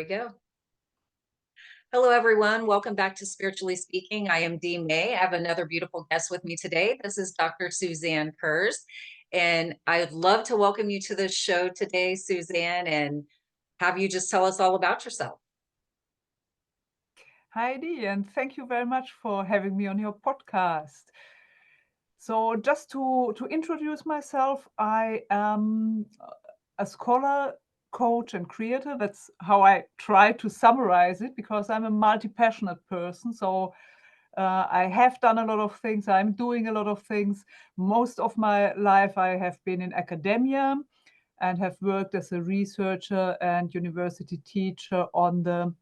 we go. Hello, everyone. Welcome back to Spiritually Speaking. I am Dee May. I have another beautiful guest with me today. This is Dr. Susanne Kurz. And I'd love to welcome you to the show today, Susanne, and have you just tell us all about yourself. Heidi, and thank you very much for having me on your podcast. So just to introduce myself, I am a scholar, coach, and creator. That's how I try to summarize it, because I'm a multi-passionate person. So I have done a lot of things. I'm doing a lot of things. Most of my life I have been in academia and have worked as a researcher and university teacher on the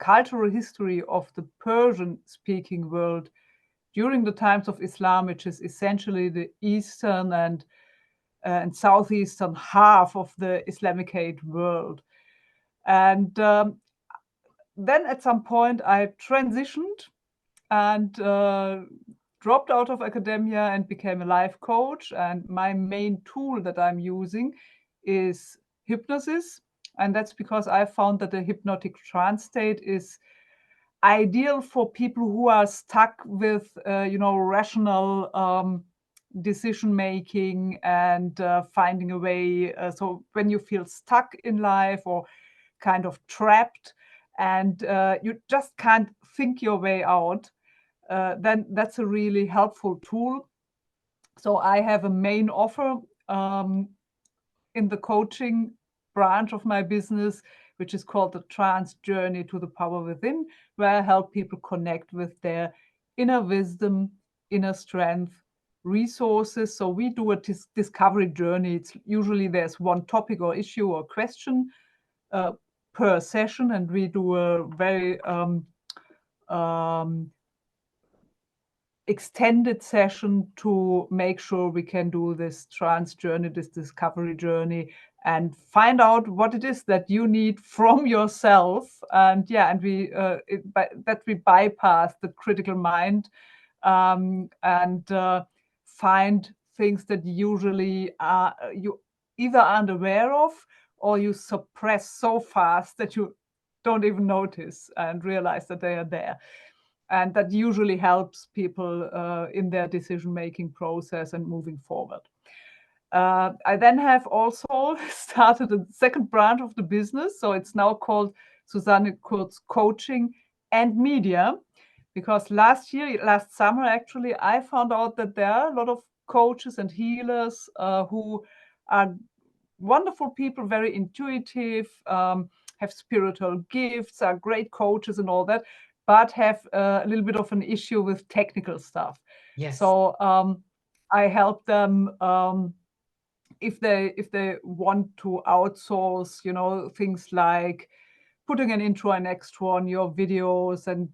cultural history of the Persian-speaking world during the times of Islam, which is essentially the eastern and southeastern half of the Islamicate world. And then at some point I transitioned and dropped out of academia and became a life coach. And my main tool that I'm using is hypnosis. And that's because I found that the hypnotic trance state is ideal for people who are stuck with, rational decision making and finding a way. So when you feel stuck in life or kind of trapped and you just can't think your way out, then that's a really helpful tool. So I have a main offer in the coaching branch of my business, which is called the Trance Journey to the Power Within, where I help people connect with their inner wisdom, inner strength, resources. So we do a discovery journey. It's usually there's one topic or issue or question per session, and we do a very extended session to make sure we can do this trance journey, this discovery journey, and find out what it is that you need from yourself. And we bypass the critical mind and find things that usually you either aren't aware of or you suppress so fast that you don't even notice and realize that they are there. And that usually helps people in their decision-making process and moving forward. I then have also started a second branch of the business. So it's now called Susanne Kurz Coaching and Media, because last summer, actually, I found out that there are a lot of coaches and healers who are wonderful people, very intuitive, have spiritual gifts, are great coaches and all that, but have a little bit of an issue with technical stuff. Yes. So I help them if they want to outsource, things like putting an intro and extra on your videos and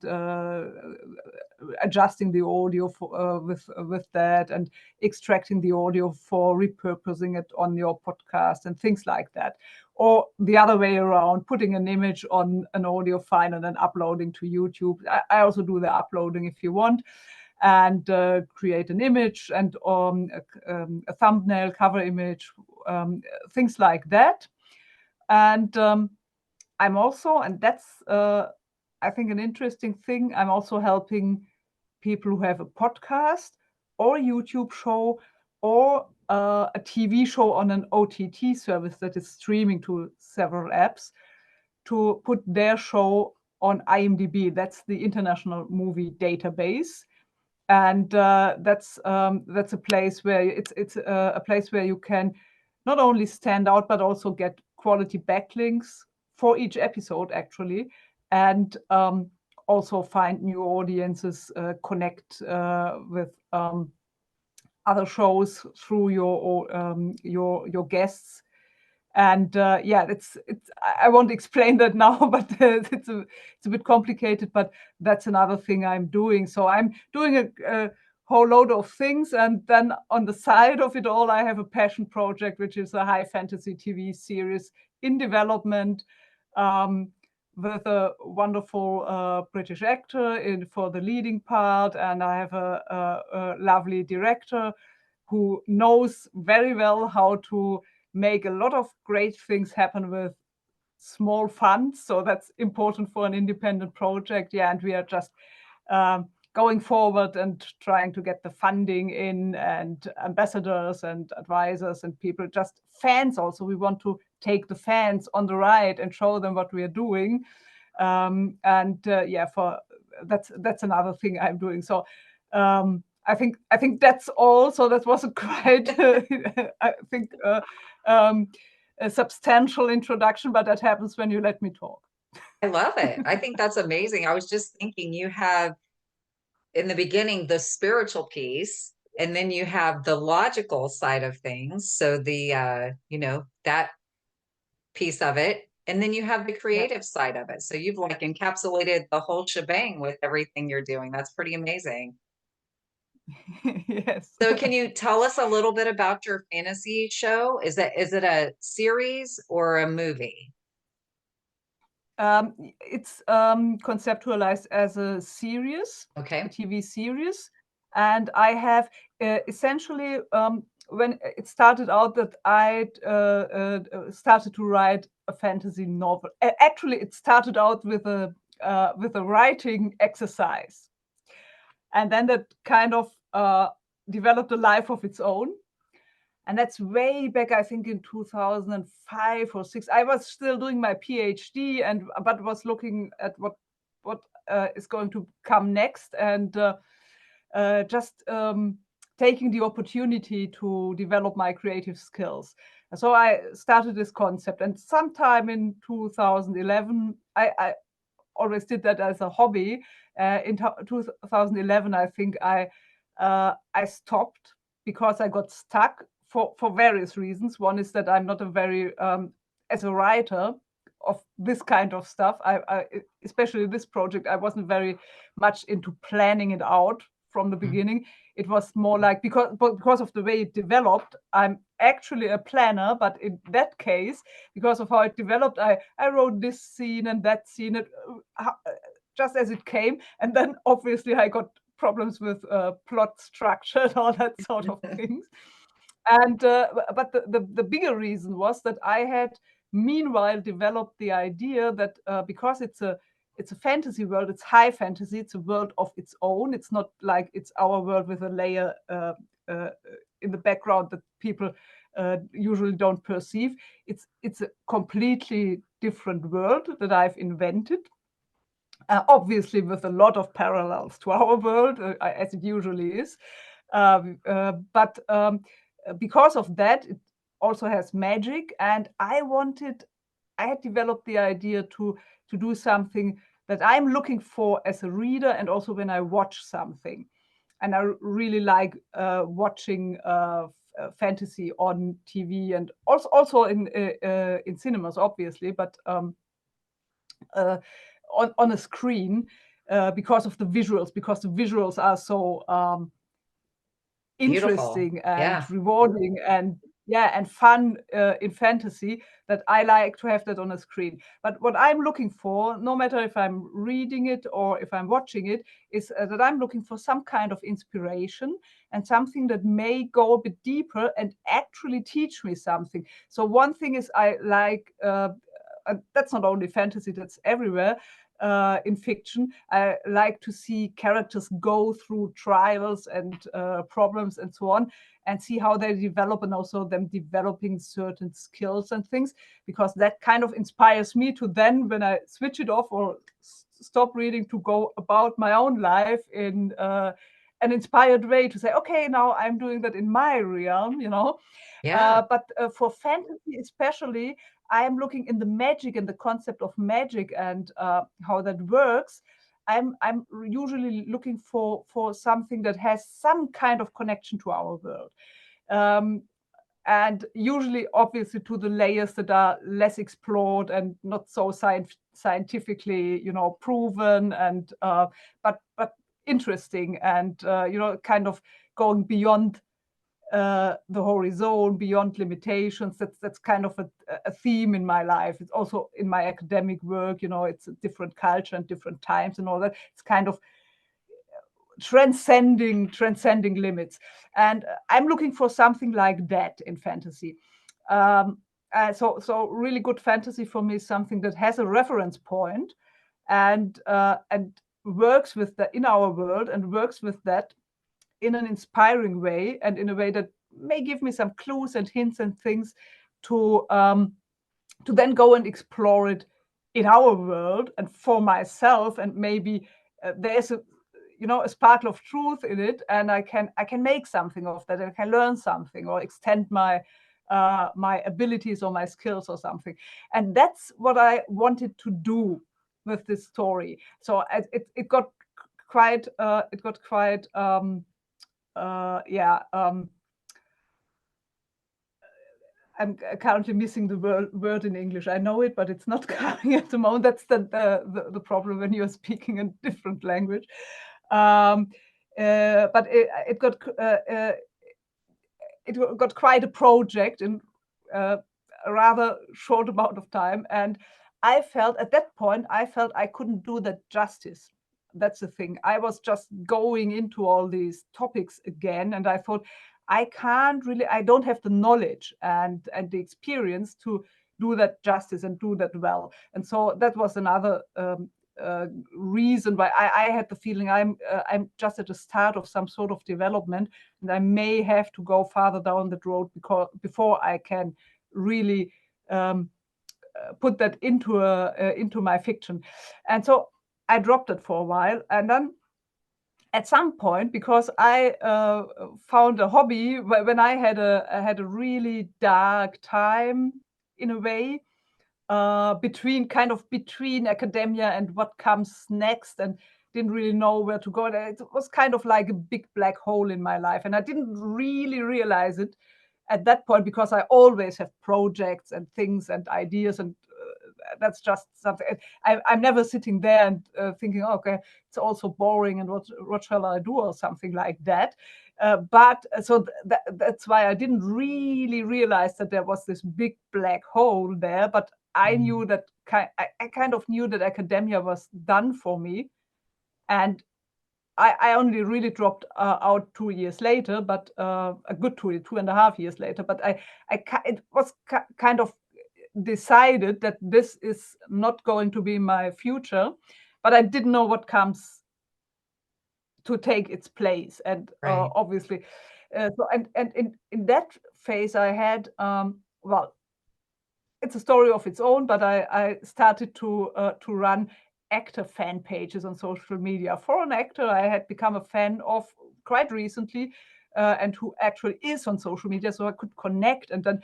adjusting the audio with that, and extracting the audio for repurposing it on your podcast and things like that. Or the other way around, putting an image on an audio file and then uploading to YouTube. I also do the uploading if you want, and create an image and a thumbnail, cover image, things like that. And I'm also, and that's I think an interesting thing, I'm also helping people who have a podcast or a YouTube show or a TV show on an OTT service that is streaming to several apps, to put their show on IMDb. That's the International Movie Database. And that's a place where it's a place where you can not only stand out but also get quality backlinks for each episode, actually, and also find new audiences, connect with other shows through your guests. And it's I won't explain that now, but it's a bit complicated, but that's another thing I'm doing. So I'm doing a whole load of things, and then on the side of it all, I have a passion project, which is a high fantasy TV series in development, with a wonderful British actor for the leading part, and I have a lovely director who knows very well how to make a lot of great things happen with small funds, so that's important for an independent project. Yeah, and we are just going forward and trying to get the funding in, and ambassadors and advisors and people, just fans also. We want to take the fans on the ride and show them what we are doing. For that's another thing I'm doing. So I think that's all. So that was a quite I think a substantial introduction, but that happens when you let me talk. I love it. I think that's amazing. I was just thinking you have in the beginning the spiritual piece, and then you have the logical side of things. So the that piece of it, and then you have the Yeah. creative side of it. So you've like encapsulated the whole shebang with everything you're doing. That's pretty amazing. Yes. So can you tell us a little bit about your fantasy show? Is it a series or a movie? It's conceptualized as a series, a Okay. TV series, and I have essentially when it started out that I started to write a fantasy novel. Actually, it started out with a writing exercise, and then that kind of developed a life of its own. And that's way back, I think, in 2005 or six. I was still doing my PhD, but was looking at what is going to come next, and just taking the opportunity to develop my creative skills. So I started this concept, and sometime in 2011, I always did that as a hobby. In 2011, I think I stopped because I got stuck for various reasons. One is that I'm not a very as a writer of this kind of stuff. I especially this project, I wasn't very much into planning it out from the Mhm. beginning. It was more like because of the way it developed, I'm actually a planner, but in that case, because of how it developed, I wrote this scene and that scene just as it came, and then obviously I got problems with plot structure and all that sort of things. And but the bigger reason was that I had meanwhile developed the idea that because it's a fantasy world, it's high fantasy, it's a world of its own. It's not like it's our world with a layer uh, in the background that people usually don't perceive. It's a completely different world that I've invented, obviously with a lot of parallels to our world, as it usually is. But because of that, it also has magic, and I had developed the idea to do something that I'm looking for as a reader, and also when I watch something. And I really like watching fantasy on TV, and also in cinemas, obviously, but uh, on a screen because of the visuals, because the visuals are so Beautiful. interesting and Yeah. rewarding and and fun in fantasy, that I like to have that on a screen. But what I'm looking for, no matter if I'm reading it or if I'm watching it, is that I'm looking for some kind of inspiration and something that may go a bit deeper and actually teach me something. So one thing is I like that's not only fantasy, that's everywhere. In fiction, I like to see characters go through trials and problems and so on, and see how they develop, and also them developing certain skills and things, because that kind of inspires me to then, when I switch it off or stop reading, to go about my own life in an inspired way, to say, okay, now I'm doing that in my realm. Yeah. But for fantasy especially, I am looking in the magic and the concept of magic and how that works. I'm usually looking for something that has some kind of connection to our world. Um, and usually, obviously, to the layers that are less explored and not so scientifically, proven, and but interesting, and kind of going beyond the horizon, beyond limitations. That's kind of a theme in my life. It's also in my academic work. It's a different culture and different times and all that. It's kind of transcending limits, and I'm looking for something like that in fantasy. so really good fantasy for me is something that has a reference point and works with that in our world and works with that in an inspiring way and in a way that may give me some clues and hints and things to then go and explore it in our world and for myself, and maybe there's a sparkle of truth in it, and I can make something of that. I can learn something or extend my abilities or my skills or something. And that's what I wanted to do with this story. So it got quite I'm currently missing the word in English. I know it, but it's not coming at the moment. That's the problem when you're speaking a different language. But it got quite a project in a rather short amount of time, and I felt at that point I couldn't do that justice. That's the thing. I was just going into all these topics again, and I thought I don't have the knowledge and the experience to do that justice and do that well. And so that was another reason why I had the feeling I'm just at the start of some sort of development, and I may have to go farther down the road before I can really put that into my fiction. And so I dropped it for a while, and then at some point, because I found a hobby when I had a really dark time in a way, between academia and what comes next, and didn't really know where to go. It was kind of like a big black hole in my life, and I didn't really realize it at that point because I always have projects and things and ideas, and that's just something. I'm never sitting there and thinking, oh, okay, it's also boring, and what shall I do, or something like that. But so that's why I didn't really realize that there was this big black hole there. But I knew that I kind of knew that academia was done for me, and I only really dropped out 2 years later, but a good 2.5 years later. But it was kind of decided that this is not going to be my future, but I didn't know what comes to take its place. And obviously, so and in that phase, I had well, it's a story of its own, but I started to run actor fan pages on social media for an actor I had become a fan of quite recently, and who actually is on social media, so I could connect. And then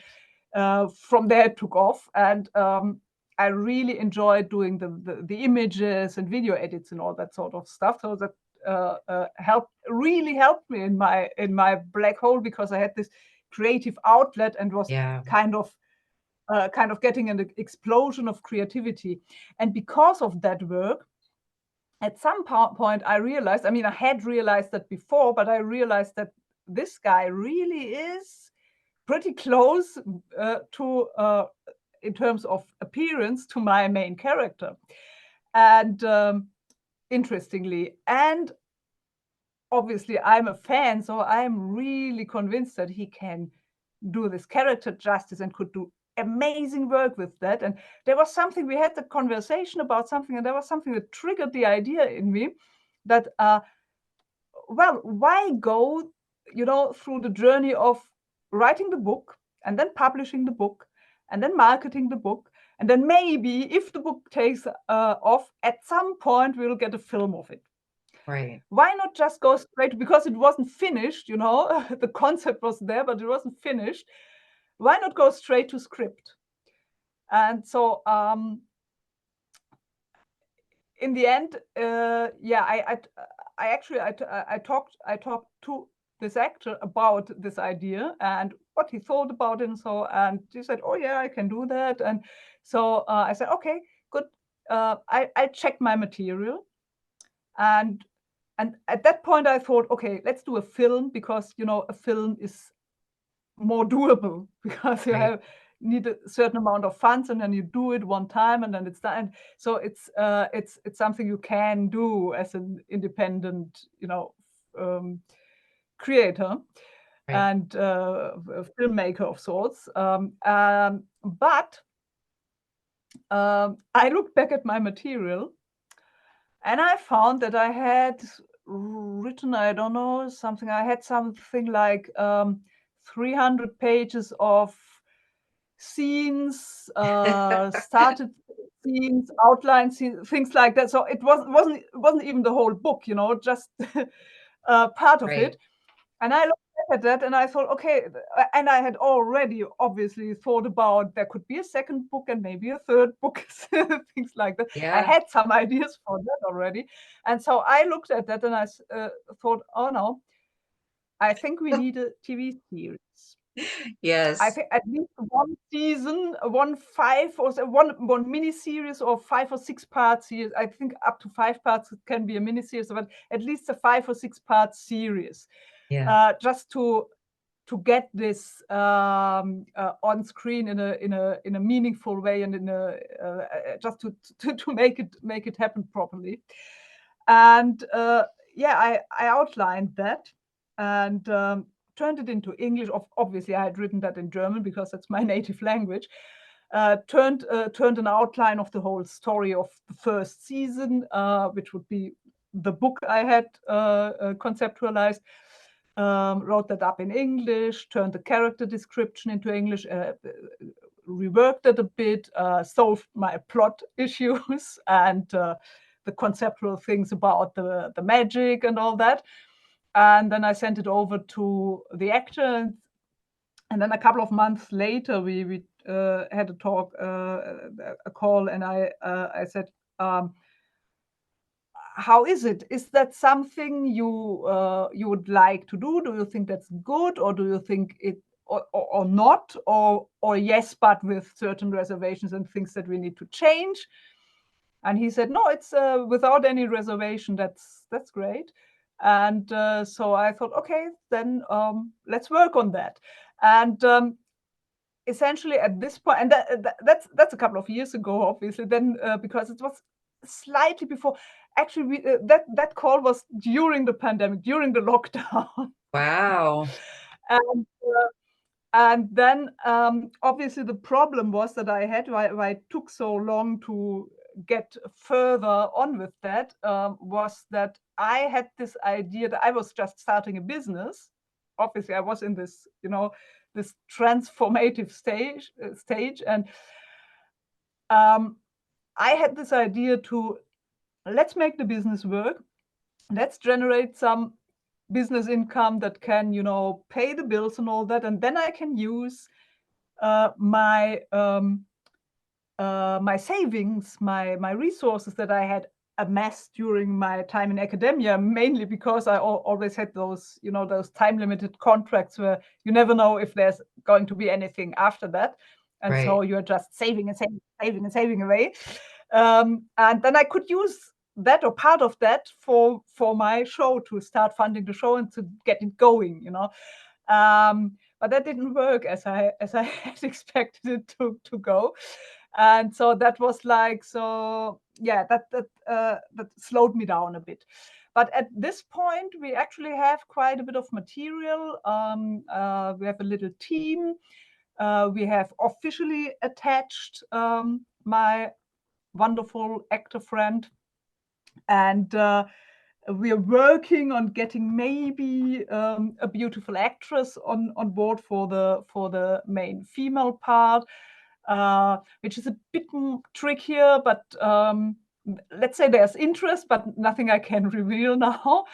from there it took off, and I really enjoyed doing the images and video edits and all that sort of stuff. So that really helped me in my black hole, because I had this creative outlet and was kind of getting an explosion of creativity. And because of that work, at some point I realized, I mean, I had realized that before, but I realized that this guy really is pretty close to in terms of appearance to my main character. And interestingly, and obviously I'm a fan, so I'm really convinced that he can do this character justice and could do amazing work with that. And there was something, we had the conversation about something, and there was something that triggered the idea in me that well, why go through the journey of writing the book and then publishing the book and then marketing the book, and then maybe if the book takes off, at some point we'll get a film of it. Right. Why not just go straight, because it wasn't finished, the concept was there, but it wasn't finished. Why not go straight to script? And so in the end, I talked to this actor about this idea and what he thought about it, and so, and he said, oh yeah, I can do that. And so I said, okay, good. I checked my material, and at that point I thought, okay, let's do a film, because a film is more doable, because you need a certain amount of funds, and then you do it one time and then it's done. So it's something you can do as an independent creator. and a filmmaker of sorts. But I looked back at my material and I found that I had written, I don't know, something, I had something like 300 pages of scenes, started scenes, outline scenes, things like that. So it wasn't even the whole book, just part of Right. it. And I looked at that and I thought, okay, and I had already obviously thought about there could be a second book and maybe a third book, things like that. I Yeah. had some ideas for that already. And so I looked at that and I thought, oh no, I think we need a TV series. I Yes. think at least one season, one five or one mini series or 5 or 6 part series. I think up to 5 parts can be a mini series, but at least a 5 or 6 part series, Yeah. just to get this on screen in a meaningful way and in a just to make it happen properly. And I outlined that and turned it into English. Obviously, I had written that in German because that's my native language. Turned an outline of the whole story of the first season, which would be the book I had conceptualized. Wrote that up in English, turned the character description into English, reworked it a bit, solved my plot issues and the conceptual things about the magic and all that. And then I sent it over to the actor. And then a couple of months later, we had a talk, a call, and I said, how is it? Is that something you would like to do? Do you think that's good, or do you think it or not, or yes, but with certain reservations and things that we need to change? And he said, no, it's without any reservation. That's great. And so I thought, okay, then let's work on that. And essentially at this point, and that's a couple of years ago, obviously. Then because it was slightly before. Actually, that call was during the pandemic, during the lockdown. Wow. And then obviously the problem was that I had why it took so long to get further on with that was that I had this idea that I was just starting a business. Obviously, I was in this, this transformative stage, and I had this idea to let's make the business work. Let's generate some business income that can, pay the bills and all that, and then I can use my my savings, my resources that I had amassed during my time in academia, mainly because I always had those, those time limited contracts where you never know if there's going to be anything after that. And so Right. you're just saving and saving and saving away. And then I could use that or part of that for my show, to start funding the show and to get it going, but that didn't work as I had expected it to go. And so that was like, so yeah, that slowed me down a bit. But at this point, we actually have quite a bit of material. We have a little team. We have officially attached my wonderful actor friend, and we are working on getting maybe a beautiful actress on board for the main female part, which is a bit trickier, but let's say there's interest, but nothing I can reveal now,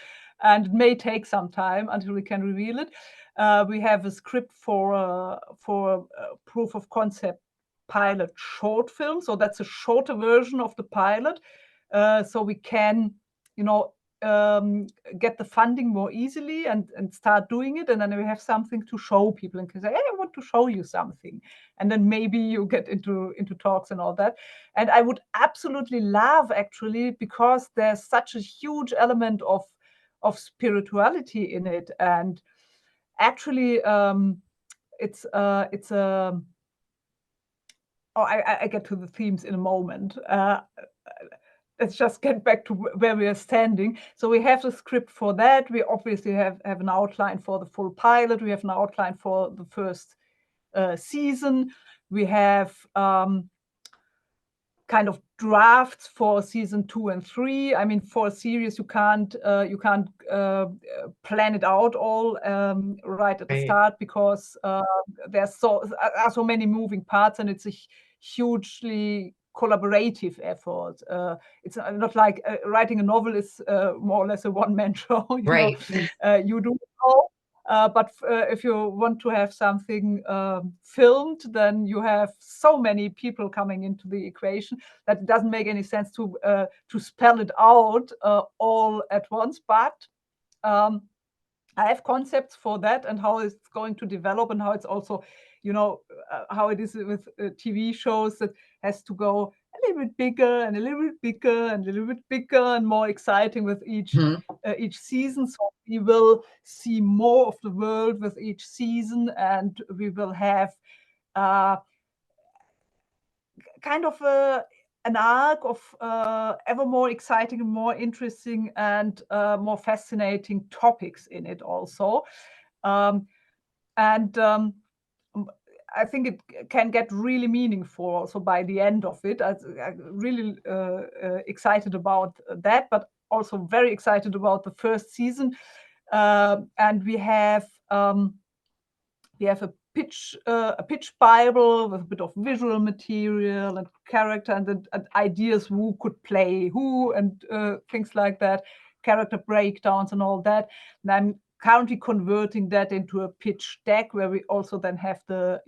and it may take some time until we can reveal it. We have a script for a proof of concept pilot short film, so that's a shorter version of the pilot, so we can, get the funding more easily and start doing it, and then we have something to show people and can say, hey, I want to show you something, and then maybe you get into talks and all that. And I would absolutely love, actually, because there's such a huge element of spirituality in it, and actually it's a I get to the themes in a moment. let's just get back to where we are standing. So we have the script for that. We obviously have an outline for the full pilot. We have an outline for the first season. We have kind of drafts for season 2 and 3. I mean, for a series, you can't plan it out all right at the start, because there's so many moving parts, and it's a hugely collaborative effort. It's not like writing a novel is more or less a one-man show. Right. You do it all. But if you want to have something filmed, then you have so many people coming into the equation that it doesn't make any sense to spell it out all at once. But I have concepts for that, and how it's going to develop, and how it's also, how it is with TV shows, that has to go a little bit bigger and a little bit bigger and a little bit bigger and more exciting with each season. So we will see more of the world with each season, and we will have kind of an arc of ever more exciting and more interesting and more fascinating topics in it also. I think it can get really meaningful also by the end of it. I'm really excited about that, but also very excited about the first season. And we have a pitch Bible with a bit of visual material and character and ideas, who could play who, and things like that, character breakdowns and all that. And I'm currently converting that into a pitch deck, where we also then have the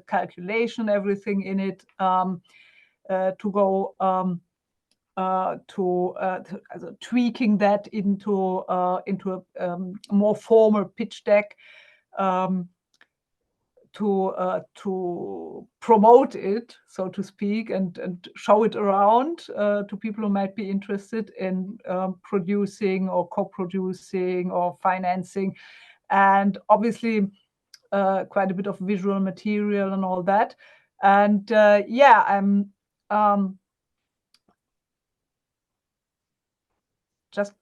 calculation, everything in it, to go tweaking that into a more formal pitch deck, to promote it, so to speak, and show it around to people who might be interested in producing or co-producing or financing, and obviously quite a bit of visual material and all that. And I'm just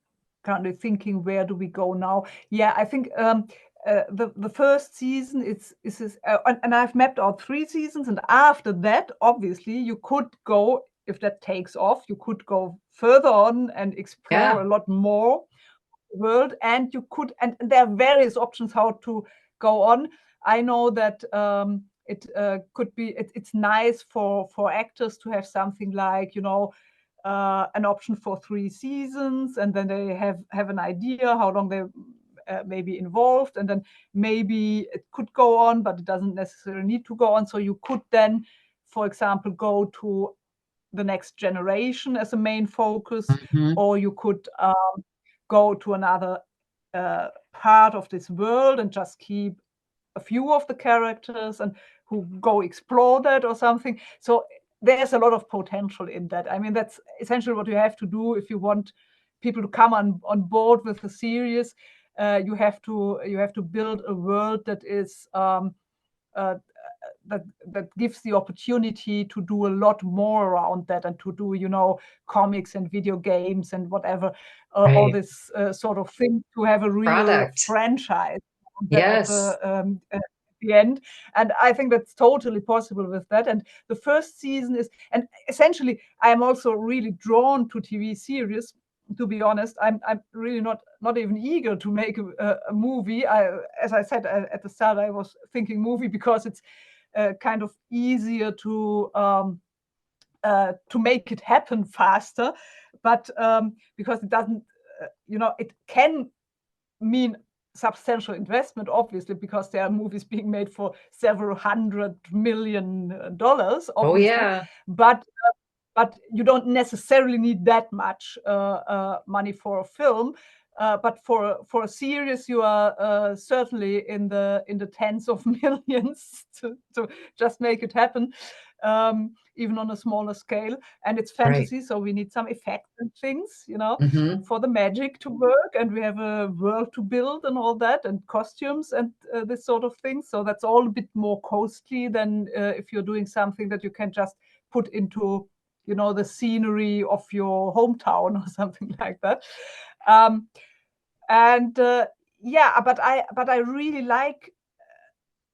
currently thinking, where do we go now? I think the first season is and I've mapped out 3 seasons, and after that, obviously, you could go, if that takes off, you could go further on and explore a lot more world, and you could, and there are various options how to go on. I know that it could be, it's nice for actors to have something like, an option for 3 seasons, and then they have an idea how long they may be involved, and then maybe it could go on, but it doesn't necessarily need to go on. So you could then, for example, go to the next generation as a main focus, or you could go to another part of this world and just keep a few of the characters and who go explore that or something. So there's a lot of potential in that. I mean, that's essentially what you have to do if you want people to come on board with the series. You have to build a world that is that gives the opportunity to do a lot more around that, and to do comics and video games and whatever, all this sort of thing, to have a real franchise at the end. And I think that's totally possible with that. And the first season is, and essentially I'm also really drawn to TV series. To be honest, I'm really not even eager to make a movie. As I said at the start, I was thinking movie because it's kind of easier to make it happen faster, but because it doesn't, it can mean substantial investment, obviously, because there are movies being made for several $100 million, obviously. Oh, yeah. But you don't necessarily need that much money for a film. But for a series, you are certainly in the tens of millions to just make it happen, even on a smaller scale. And it's fantasy, so we need some effects and things, for the magic to work. And we have a world to build and all that, and costumes and this sort of thing. So that's all a bit more costly than if you're doing something that you can just put into the scenery of your hometown or something like that. Um, and yeah, but I really like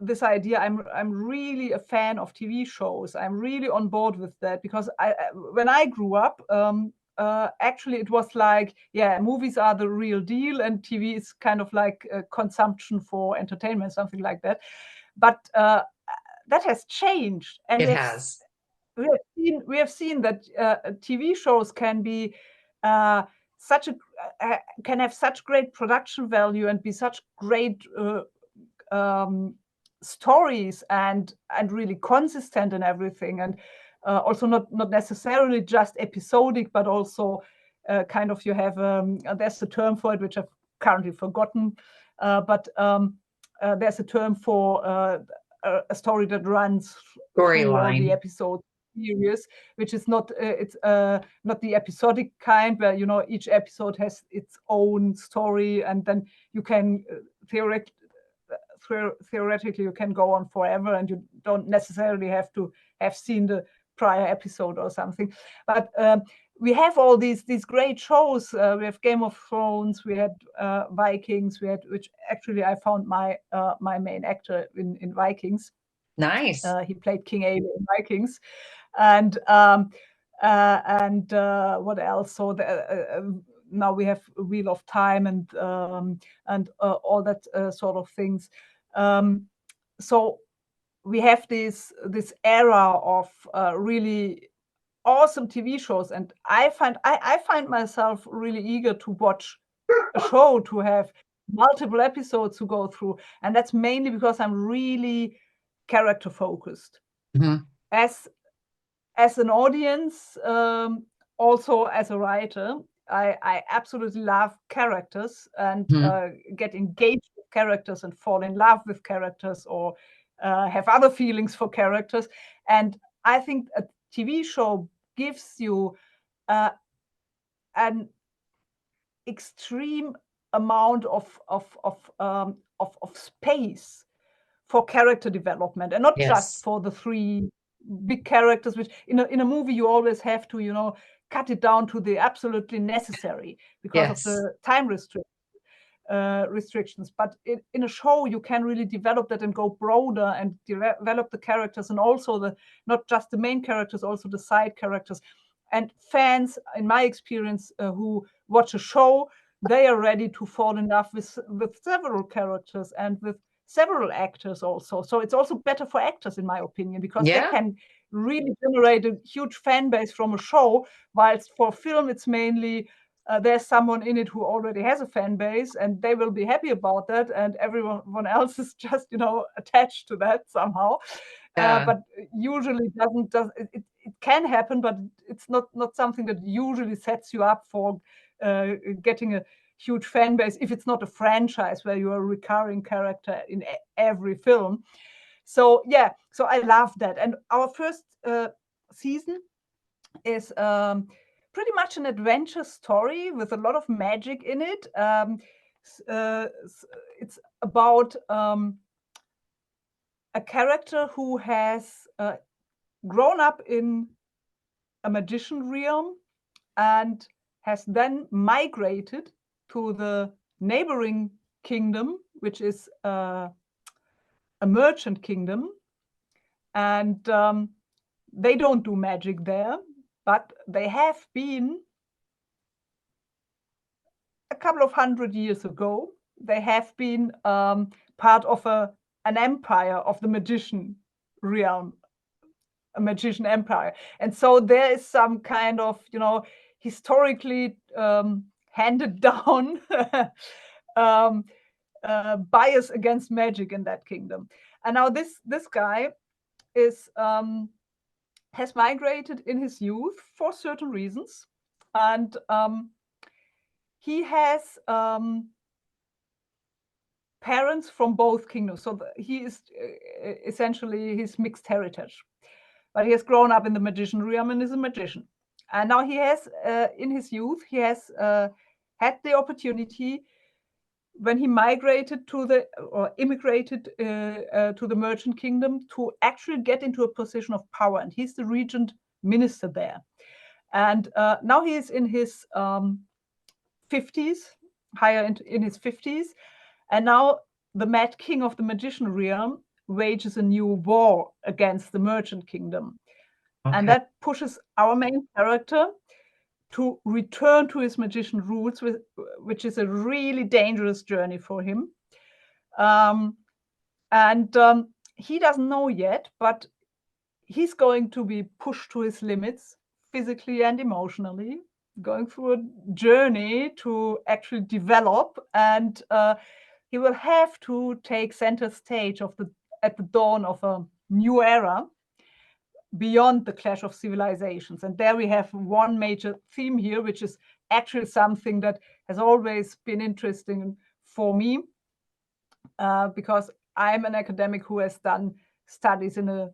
this idea. I'm really a fan of TV shows. I'm really on board with that, because when I grew up, actually it was like, yeah, movies are the real deal and TV is kind of like consumption for entertainment, something like that. But that has changed, and It has. we have seen that TV shows can be uh, such a can have such great production value and be such great um, stories, and really consistent in everything, and also not necessarily just episodic, but also kind of, you have there's a term for it which I've currently forgotten, but there's a term for a story that runs through all the Storyline. episodes series, which is not it's not the episodic kind, where each episode has its own story, and then you can theoretically you can go on forever, and you don't necessarily have to have seen the prior episode or something. But we have all these great shows. We have Game of Thrones, we had Vikings, we had, which actually I found my main actor in Vikings. Nice. He played King Aegon in Vikings, and what else? So now we have Wheel of Time, and all that sort of things. So we have this era of really awesome TV shows, and I find myself really eager to watch a show, to have multiple episodes to go through, and that's mainly because I'm really character focused. Mm-hmm. As an audience, also as a writer, I absolutely love characters, and get engaged with characters and fall in love with characters, or have other feelings for characters. And I think a TV show gives you an extreme amount of space for character development, and not just Yes. for the three big characters, which in a movie you always have to cut it down to the absolutely necessary because of Yes. the time restrictions. But in a show you can really develop that and go broader, and develop the characters, and also not just the main characters, also the side characters. And fans, in my experience, who watch a show, they are ready to fall in love with several characters and with several actors also. So it's also better for actors, in my opinion, because they can really generate a huge fan base from a show, whilst for film it's mainly there's someone in it who already has a fan base, and they will be happy about that, and everyone else is just attached to that somehow. But usually it can happen, but it's not something that usually sets you up for getting a huge fan base, if it's not a franchise where you're a recurring character in every film. So yeah, so I love that. And our first season is pretty much an adventure story with a lot of magic in it. It's about a character who has grown up in a magician realm, and has then migrated to the neighboring kingdom, which is a merchant kingdom. And they don't do magic there, but they have been, a couple of 100 years ago, they have been part of an empire of the magician realm, a magician empire. And so there is some kind of, historically handed down bias against magic in that kingdom. And now this guy is has migrated in his youth for certain reasons, and he has parents from both kingdoms. So he is essentially his mixed heritage, but he has grown up in the magician realm and is a magician. And now he has, in his youth, he has had the opportunity, when he migrated immigrated to the merchant kingdom, to actually get into a position of power. And he's the regent minister there. And now he is in his 50s, higher in his 50s. And now the Mad King of the Magician realm wages a new war against the Merchant Kingdom. Okay. And that pushes our main character to return to his magician roots, which is a really dangerous journey for him. He doesn't know yet, but he's going to be pushed to his limits physically and emotionally, going through a journey to actually develop, and he will have to take center stage at the dawn of a new era beyond the clash of civilizations. And there we have one major theme here, which is actually something that has always been interesting for me, because I'm an academic who has done studies in a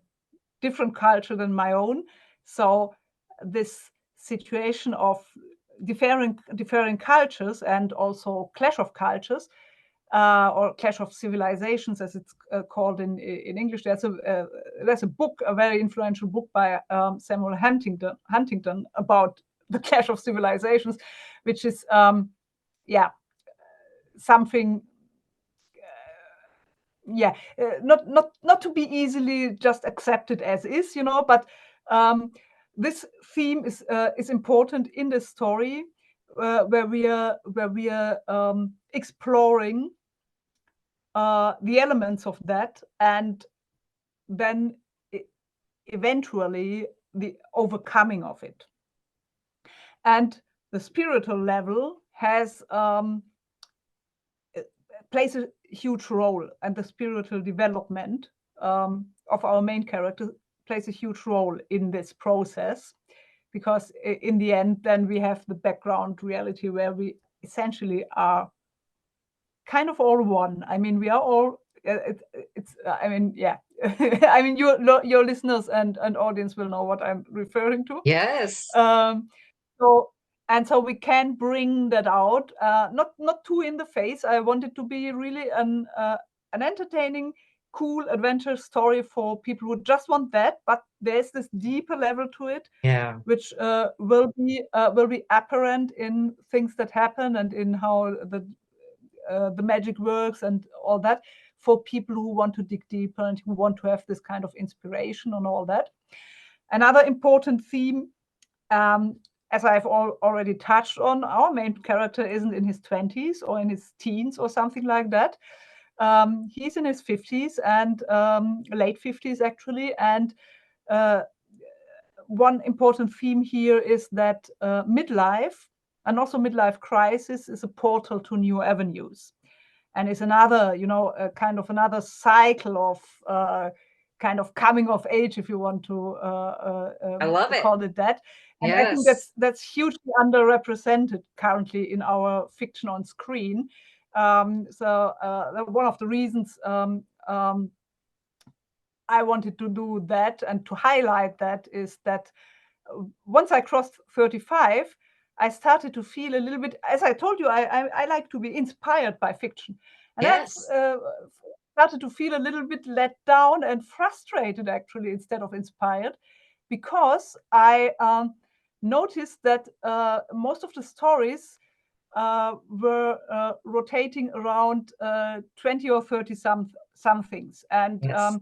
different culture than my own. So this situation of differing cultures and also clash of cultures, or clash of civilizations, as it's called in English. There's a book, a very influential book by Samuel Huntington about the clash of civilizations, which is something not to be easily just accepted as is, but this theme is important in the story, where we are exploring the elements of that, and then eventually the overcoming of it. And the spiritual level plays a huge role, and the spiritual development of our main character plays a huge role in this process, because in the end, then we have the background reality where we essentially are kind of all one. I mean, we are all. I mean, your listeners and audience will know what I'm referring to. Yes. So we can bring that out, not too in the face. I want it to be really an entertaining, cool adventure story for people who just want that. But there's this deeper level to it, which will be apparent in things that happen and in how the magic works and all that, for people who want to dig deeper and who want to have this kind of inspiration and all that. Another important theme, as I've already touched on, our main character isn't in his 20s or in his teens or something like that. He's in his 50s and late 50s, actually. And one important theme here is that midlife and also midlife crisis is a portal to new avenues, and is another, kind of another cycle of kind of coming of age, if you want to I love it. call it that. And yes. I think that's hugely underrepresented currently in our fiction on screen. So one of the reasons I wanted to do that and to highlight that is that once I crossed 35, I started to feel a little bit, as I told you, I like to be inspired by fiction. And yes. I started to feel a little bit let down and frustrated, actually, instead of inspired, because I noticed that most of the stories were rotating around 20 or 30 somethings. And yes.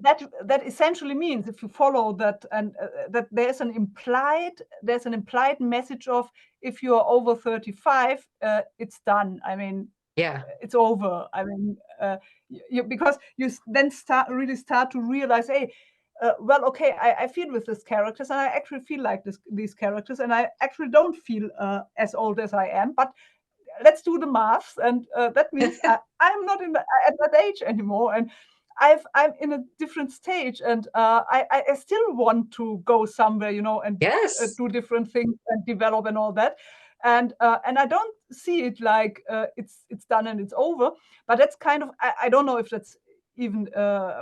That essentially means, if you follow that, and that there's an implied message of, if you are over 35, it's done. I mean, it's over. I mean, because you then start to realize, hey, well, okay, I feel with these characters, and I actually feel like these characters, and I actually don't feel as old as I am, but let's do the math, and that means I'm not at that age anymore, and I'm in a different stage, and I still want to go somewhere, and do different things and develop and all that, and I don't see it like it's done and it's over. But that's kind of, I don't know if that's even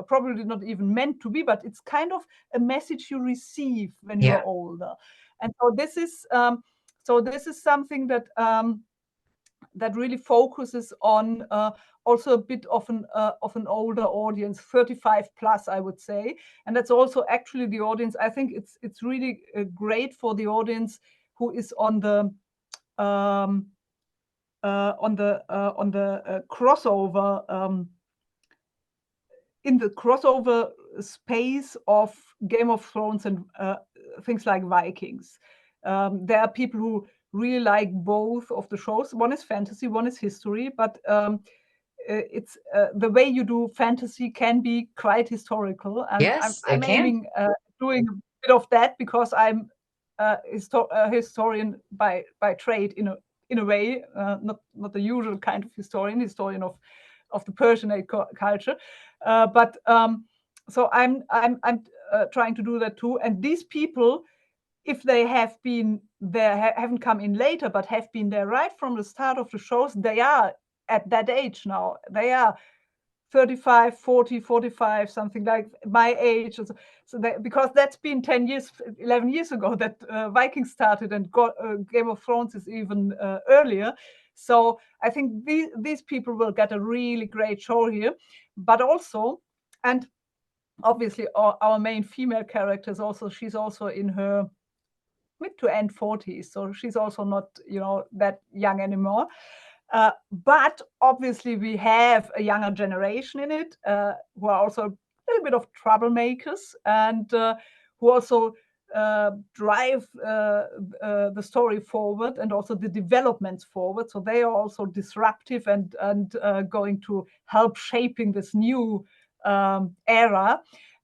probably not even meant to be, but it's kind of a message you receive when you're older. And so this is something that that really focuses on also a bit of an older audience, 35 plus, I would say, and that's also actually the audience. I think it's really great for the audience who is on the crossover, in the crossover space of Game of Thrones and things like Vikings. There are people who really like both of the shows. One is fantasy, one is history, but it's the way you do fantasy can be quite historical, and Yes, it I'm can. aiming doing a bit of that because I'm a historian by trade, in a way, not the usual kind of historian of the Persian culture, but so I'm trying to do that too. And these people, if they have been there, haven't come in later, but have been there right from the start of the shows, they are at that age now. They are 35, 40, 45, something like my age. So because that's been 10 years, 11 years ago that Vikings started, and Game of Thrones is even earlier. So I think these people will get a really great show here. But also, and obviously our main female character is also, she's also in her mid to end 40s, so she's also not that young anymore. But obviously we have a younger generation in it, who are also a little bit of troublemakers, and who also drive the story forward and also the developments forward. So they are also disruptive and going to help shaping this new era.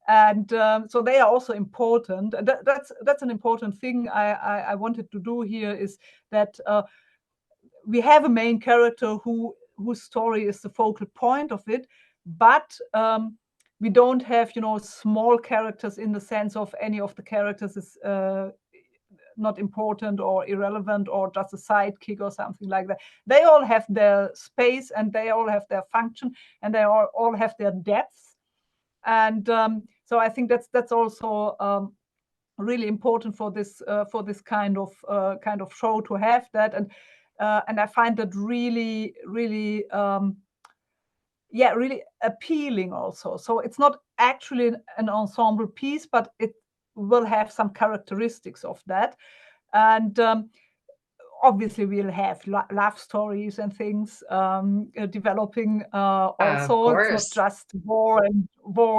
And so they are also important. That's an important thing I wanted to do here, is that we have a main character whose story is the focal point of it, but we don't have small characters in the sense of any of the characters is not important or irrelevant or just a sidekick or something like that. They all have their space, and they all have their function, and they all have their depth. And so I think that's also really important for this kind of show, to have that. And I find that really really really appealing also. So it's not actually an ensemble piece, but it will have some characteristics of that. And obviously we'll have love stories and things developing Of also. It's not course. just war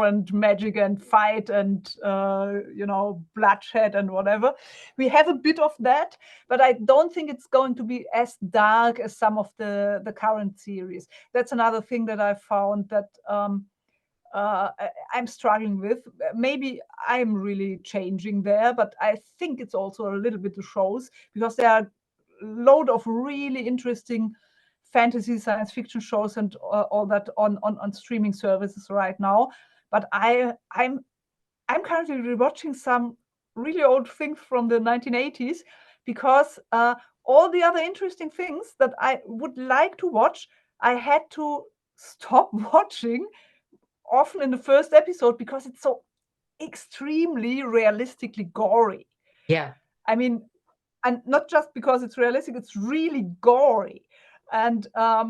and magic and fight and bloodshed and whatever. We have a bit of that, but I don't think it's going to be as dark as some of the current series. That's another thing that I found that I'm struggling with. Maybe I'm really changing there, but I think it's also a little bit the shows, because there are load of really interesting fantasy science fiction shows and all that on streaming services right now. But I'm currently rewatching some really old things from the 1980s, because all the other interesting things that I would like to watch, I had to stop watching often in the first episode, because it's so extremely realistically gory. Yeah. I mean, and not just because it's realistic, it's really gory. And I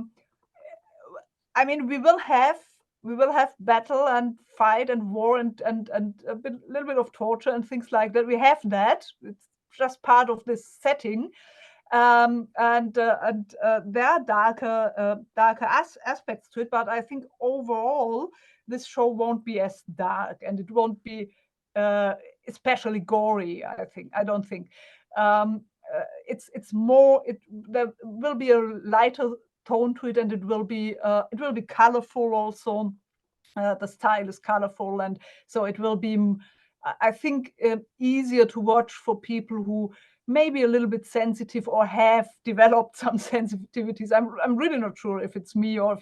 mean, we will have battle and fight and war and little bit of torture and things like that. We have that. It's just part of this setting. And there are darker aspects to it, but I think overall this show won't be as dark, and it won't be especially gory. I don't think. It's more. There will be a lighter tone to it, and it will be colorful also. The style is colorful, and so it will be, I think, easier to watch for people who may be a little bit sensitive or have developed some sensitivities. I'm really not sure if it's me, or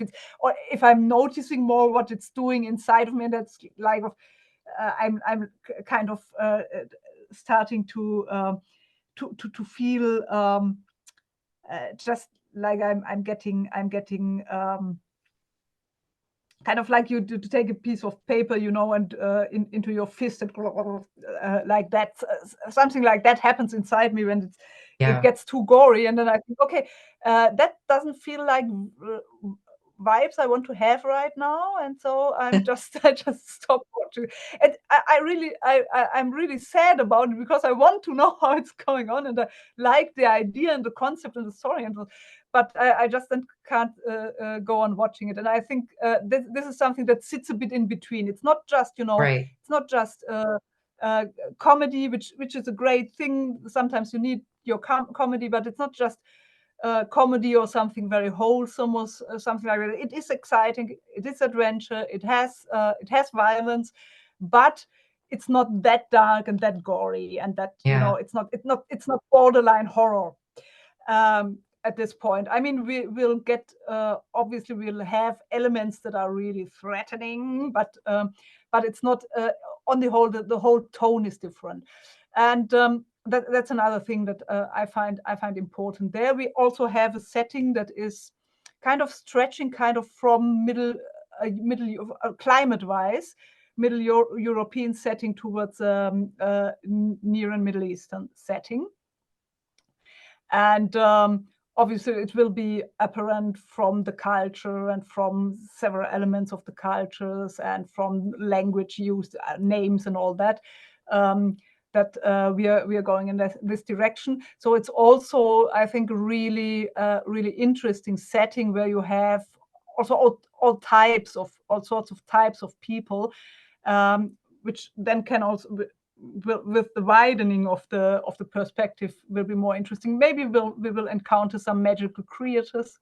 if I'm noticing more what it's doing inside of me. And that's like I'm kind of starting to feel just like I'm getting kind of like you to take a piece of paper, and into your fist, and like that. Something like that happens inside me when it Yeah. gets too gory, and then I think, okay, that doesn't feel like vibes I want to have right now, and so I just stopped watching. And I'm really sad about it because I want to know how it's going on, and I like the idea and the concept and the story, but I just can't go on watching it. And I think this is something that sits a bit in between. It's not just Right. it's not just comedy, which is a great thing. Sometimes you need your comedy, but it's not just comedy or something very wholesome or something like that. It is exciting. It is adventure. It has violence, but it's not that dark and that gory, and that Yeah. it's not borderline horror. At this point, I mean, we'll get obviously we'll have elements that are really threatening, but it's not on the whole. The whole tone is different, and that's another thing that I find important. There, we also have a setting that is kind of stretching, kind of from middle climate-wise, middle European setting towards Near and Middle Eastern setting. And obviously, it will be apparent from the culture and from several elements of the cultures and from language used, names and all that, that we are going in this direction. So it's also, I think, really interesting setting where you have also all sorts of types of people, which then can also, with the widening of the perspective, will be more interesting. Maybe we will encounter some magical creatures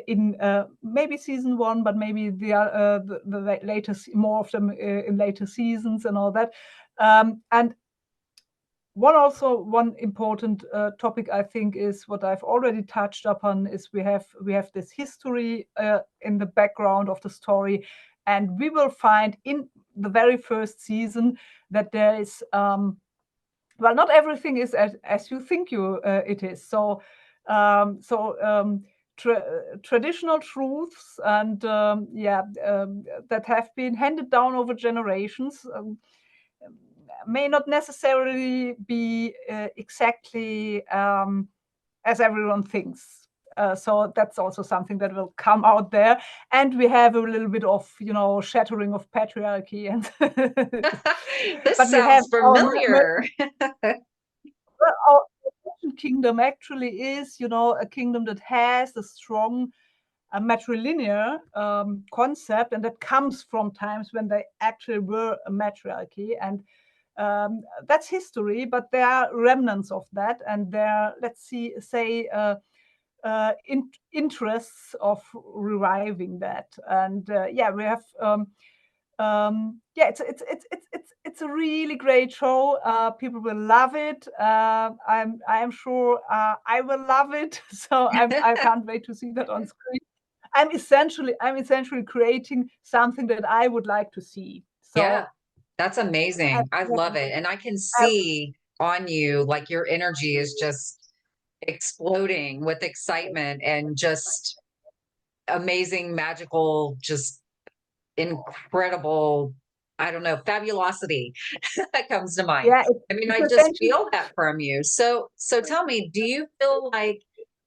in maybe season 1, but maybe the later, more of them in later seasons and all that. And one important topic, I think, is what I've already touched upon, is we have this history in the background of the story, and we will find in the very first season that there is well, not everything is as you think it is. So traditional truths and that have been handed down over generations may not necessarily be exactly as everyone thinks. So that's also something that will come out there, and we have a little bit of shattering of patriarchy, and This but we have sounds familiar. our kingdom actually is a kingdom that has a strong matrilinear concept, and that comes from times when they actually were a matriarchy, and that's history, but there are remnants of that, and there, let's say interests of reviving that. And we have it's a really great show. People will love it. I am sure I will love it. So I can't wait to see that on screen. I'm essentially creating something that I would like to see. Yeah, So that's amazing. I love it. And I can see on you, like, your energy is just exploding with excitement and just amazing, magical, just incredible, I don't know, fabulosity that comes to mind. yeah, I mean, it's I just essentially. feel that from you. So tell me, do you feel like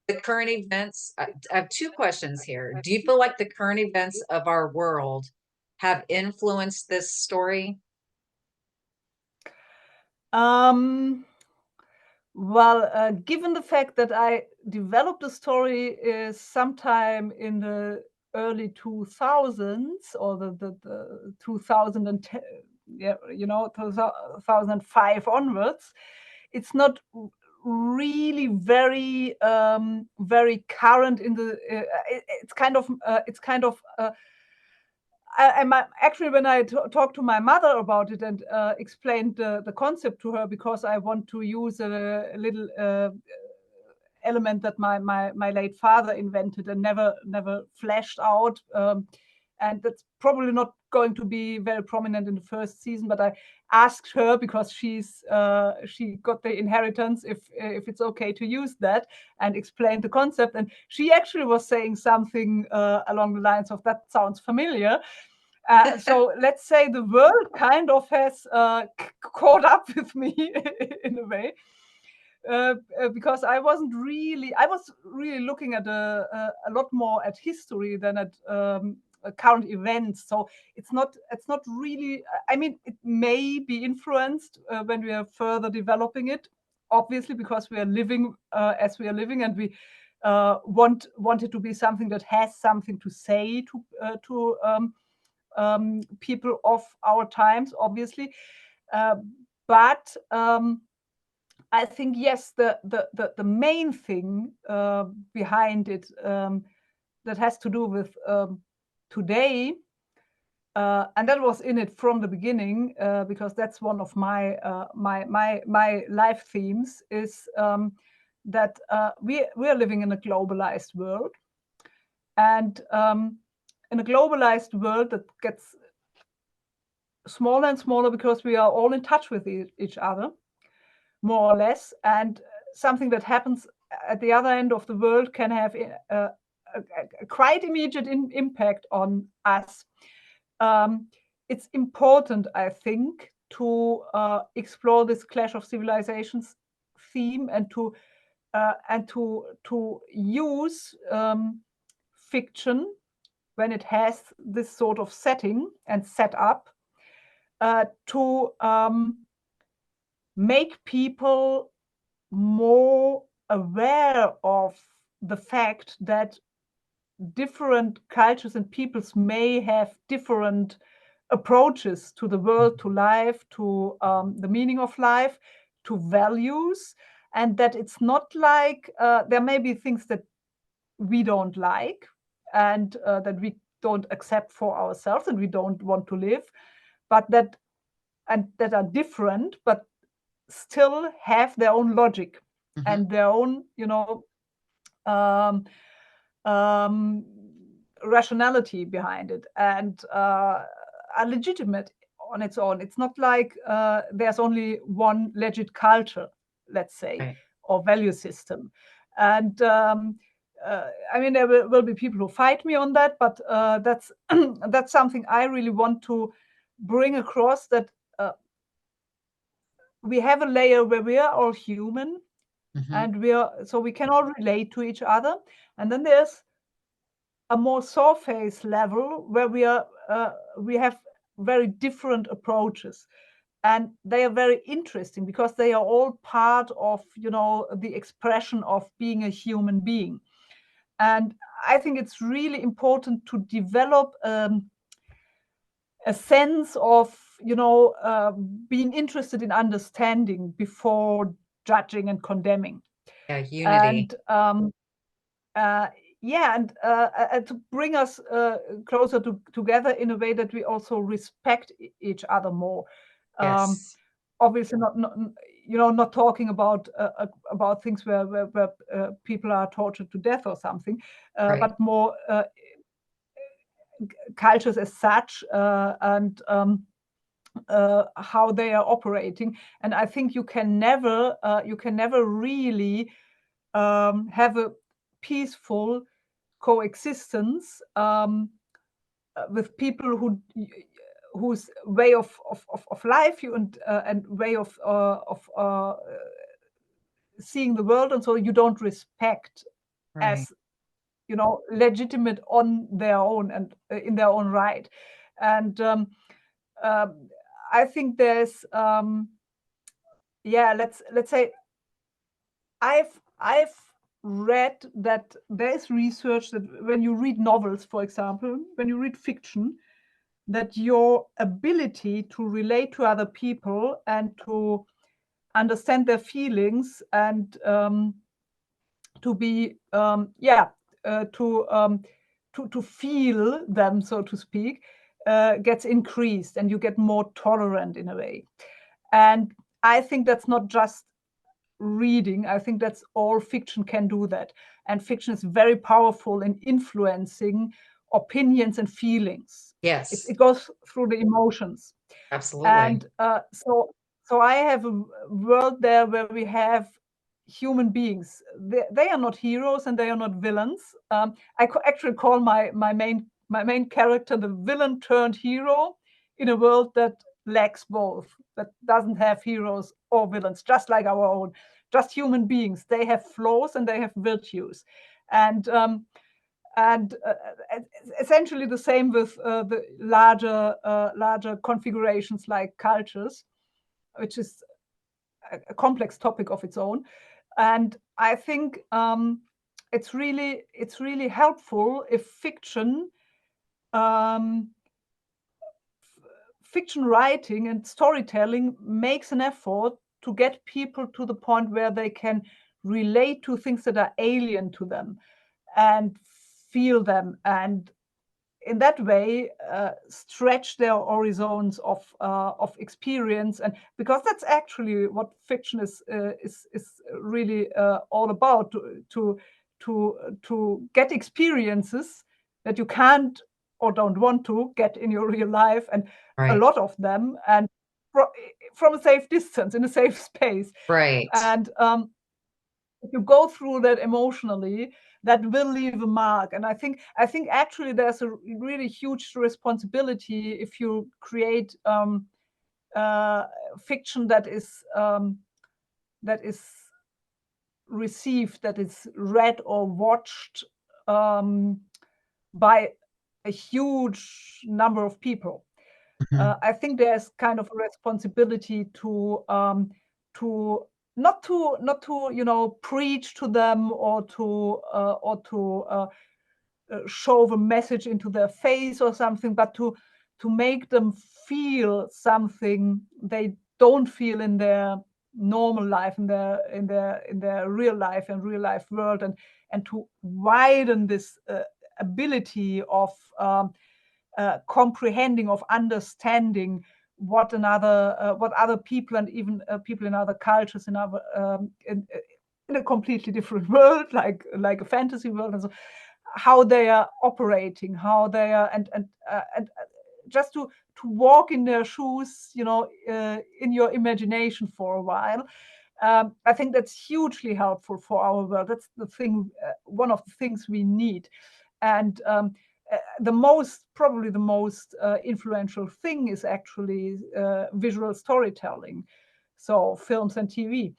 the current events, I have two questions here. Do you feel like the current events of our world have influenced this story? Well, given the fact that I developed the story sometime in the early 2000s, or the 2010, 2005 onwards, it's not really very very current in the. It's kind of actually, when I talked to my mother about it and explained the concept to her, because I want to use a little element that my late father invented and never fleshed out, and that's probably not going to be very prominent in the first season. But I asked her, because she got the inheritance, if it's okay to use that, and explained the concept, and she actually was saying something along the lines of, that sounds familiar. So let's say the world kind of has caught up with me in a way. because I was really looking at a lot more at history than at current events. So it's not really, I mean, it may be influenced when we are further developing it, obviously, because we are living as we are living, and we want it to be something that has something to say to people of our times, obviously. But I think, yes, the main thing behind it that has to do with today, and that was in it from the beginning, because that's one of my my life themes, is that we are living in a globalized world, and in a globalized world that gets smaller and smaller because we are all in touch with each other, more or less, and something that happens at the other end of the world can have a quite immediate impact on us. It's important, I think, to explore this clash of civilizations theme, and to use fiction when it has this sort of setting and set up to make people more aware of the fact that different cultures and peoples may have different approaches to the world, to life, to the meaning of life, to values, and that it's not like there may be things that we don't like, and that we don't accept for ourselves and we don't want to live, but that are different, but still have their own logic and their own, um, um, rationality behind it, and are legitimate on its own. It's not like there's only one legit culture, let's say, Right. or value system. And I mean, there will be people who fight me on that, but that's that's something I really want to bring across, that we have a layer where we are all human, and we can all relate to each other, and then there's a more surface level where we have very different approaches, and they are very interesting because they are all part of the expression of being a human being. And I think it's really important to develop a sense of being interested in understanding before judging and condemning. Yeah, unity. And yeah, and to bring us closer together in a way that we also respect each other more. Yes. Obviously, not talking about things where people are tortured to death or something, Right. but more cultures as such, and how they are operating. And I think you can never really have a peaceful coexistence with people whose way of life and way of seeing the world, and so you don't respect Right. as legitimate on their own and in their own right. And I think there's let's say I've read that there's research that when you read novels, for example, when you read fiction, that your ability to relate to other people and to understand their feelings and to be to feel them, so to speak, gets increased, and you get more tolerant in a way. And I think that's not just reading. I think that's all fiction can do that. And fiction is very powerful in influencing opinions and feelings. Yes, It goes through the emotions. absolutely. And so I have a world there where we have human beings. They are not heroes and they are not villains. I actually call my main character the villain turned hero in a world that lacks both, that doesn't have heroes or villains, just like our own, just human beings. They have flaws and they have virtues, and essentially the same with the larger configurations like cultures, which is a complex topic of its own. And I think it's really helpful if fiction writing and storytelling makes an effort to get people to the point where they can relate to things that are alien to them and feel them, and in that way stretch their horizons of experience. And because that's actually what fiction is really all about, to get experiences that you can't or don't want to get in your real life, and a lot of them, and from a safe distance, in a safe space. Right. And if you go through that emotionally, that will leave a mark. And I think actually there's a really huge responsibility if you create fiction that is received, that is read or watched by a huge number of people. I think there's kind of a responsibility to not to preach to them, or to shove a message into their face or something, but to make them feel something they don't feel in their normal life, in their real life and real life world, and to widen this ability of comprehending, of understanding what other people, and even people in other cultures, in other in a completely different world, like a fantasy world, and so, how they are operating, how they are, and just to walk in their shoes, in your imagination for a while. I think that's hugely helpful for our world. That's the thing, one of the things we need. And probably the most influential thing is actually visual storytelling, so films and TV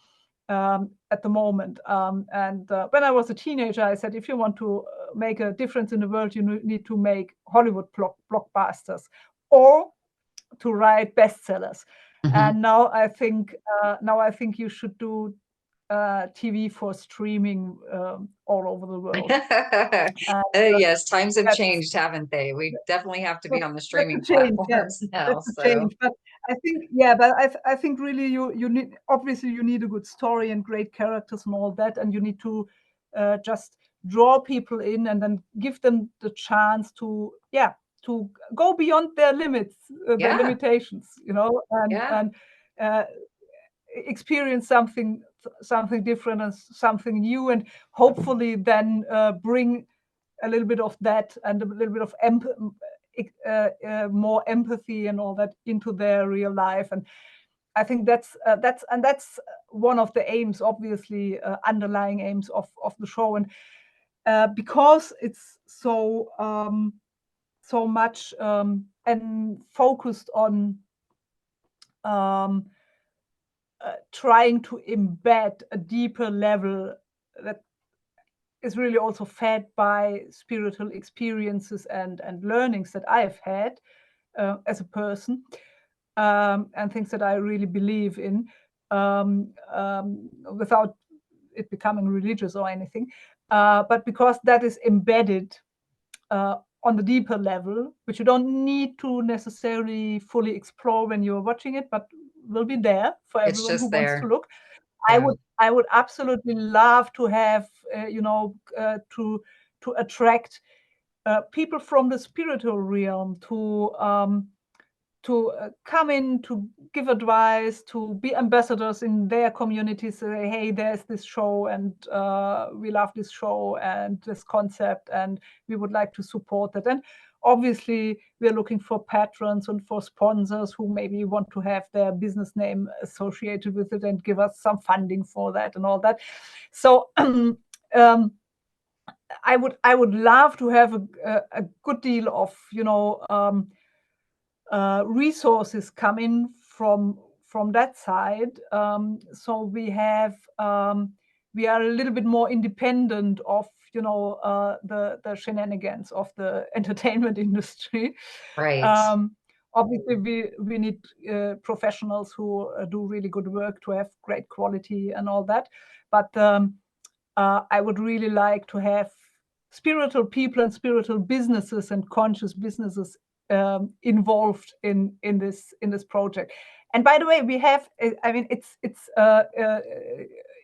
at the moment. And when I was a teenager, I said, if you want to make a difference in the world, you need to make Hollywood blockbusters or to write bestsellers. And now I think you should do TV for streaming all over the world. Yes, times have changed, haven't they? We definitely have to be on the streaming platforms now. So. But I think, I think really you need, obviously you need a good story and great characters and all that, and you need to just draw people in, and then give them the chance to go beyond their limits, their limitations, and experience something different and something new, and hopefully then bring a little bit of that and a little bit of more empathy and all that into their real life. And I think that's one of the aims, obviously underlying aims of the show. And because it's so much and focused on trying to embed a deeper level that is really also fed by spiritual experiences and learnings that I've had as a person, and things that I really believe in, without it becoming religious or anything, but because that is embedded on the deeper level, which you don't need to necessarily fully explore when you're watching it, but will be there for everyone who wants to look. Yeah. I would absolutely love to have to attract people from the spiritual realm to come in, to give advice, to be ambassadors in their communities. Say, hey, there's this show, and we love this show and this concept, and we would like to support it. And obviously, we're looking for patrons and for sponsors who maybe want to have their business name associated with it and give us some funding for that and all that. So I would love to have a good deal of resources come in from from that side. So we have we are a little bit more independent of the shenanigans of the entertainment industry. Right. Obviously, we need professionals who do really good work to have great quality and all that. But I would really like to have spiritual people and spiritual businesses and conscious businesses involved in this project. And by the way, we have, I mean, it's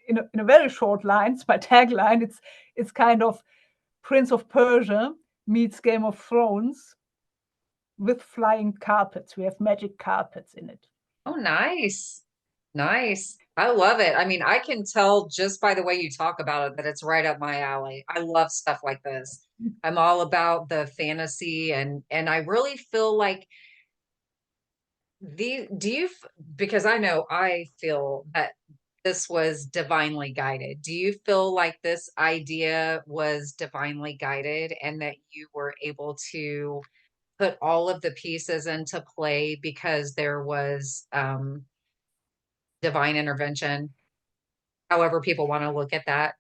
in a very short line, it's my tagline. It's kind of Prince of Persia meets Game of Thrones with flying carpets. We have magic carpets in it. Oh, nice. Nice. I love it. I mean, I can tell just by the way you talk about it that it's right up my alley. I love stuff like this. I'm all about the fantasy, and I really feel like because I know I feel that this was divinely guided. Do you feel like this idea was divinely guided and that you were able to put all of the pieces into play because there was divine intervention, however people want to look at that?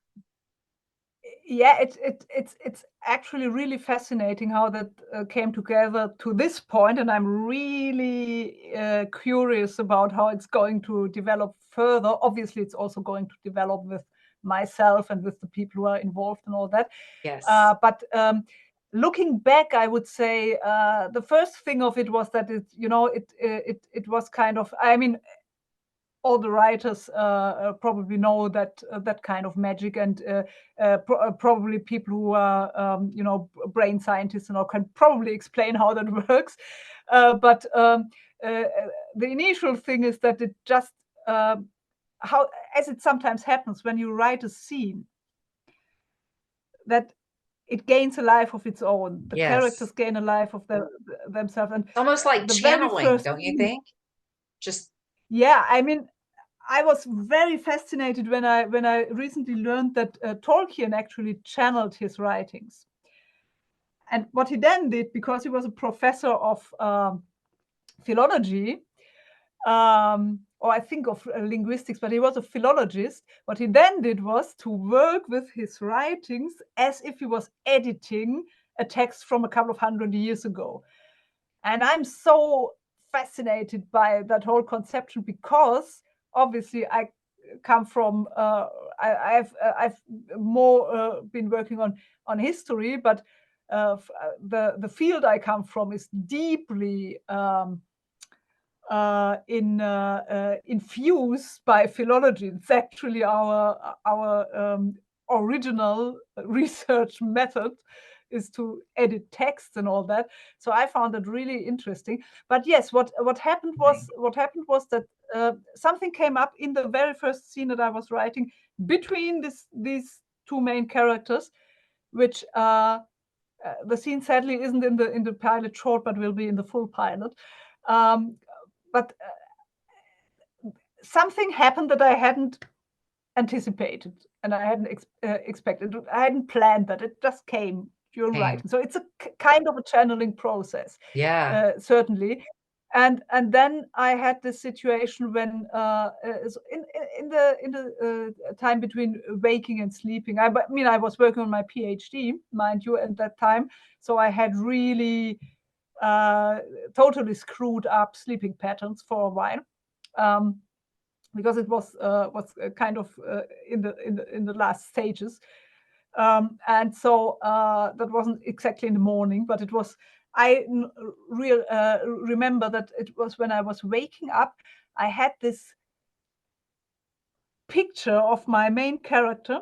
Yeah, it's actually really fascinating how that came together to this point, and I'm really curious about how it's going to develop further. Obviously, it's also going to develop with myself and with the people who are involved and all that. Yes. But looking back, I would say the first thing of it was that it was kind of, I mean, all the writers probably know that kind of magic, and probably people who are brain scientists and all can probably explain how that works. But the initial thing is that it just how, as it sometimes happens when you write a scene, that it gains a life of its own. The Yes. characters gain a life of themselves, and It's almost like the very channeling, first don't you scene, think? Just yeah, I mean, I was very fascinated when I recently learned that Tolkien actually channeled his writings. And what he then did, because he was a professor of philology, or I think of linguistics, but he was a philologist. What he then did was to work with his writings as if he was editing a text from a couple of hundred years ago. And I'm so fascinated by that whole conception, because obviously I come from I've more been working on history, but the field I come from is deeply infused by philology. It's actually our original research method is to edit text and all that. So I found it really interesting. But yes, what happened was that something came up in the very first scene that I was writing between these two main characters, which the scene sadly isn't in the pilot short, but will be in the full pilot. But something happened that I hadn't anticipated, and I hadn't expected. I hadn't planned that. It just came during writing. So it's a kind of a channeling process, yeah. certainly. And then I had this situation when in the time between waking and sleeping. I mean, I was working on my PhD, mind you, at that time. So I had really totally screwed up sleeping patterns for a while, because it was kind of in the last stages, and so that wasn't exactly in the morning, but it was. I remember that it was when I was waking up. I had this picture of my main character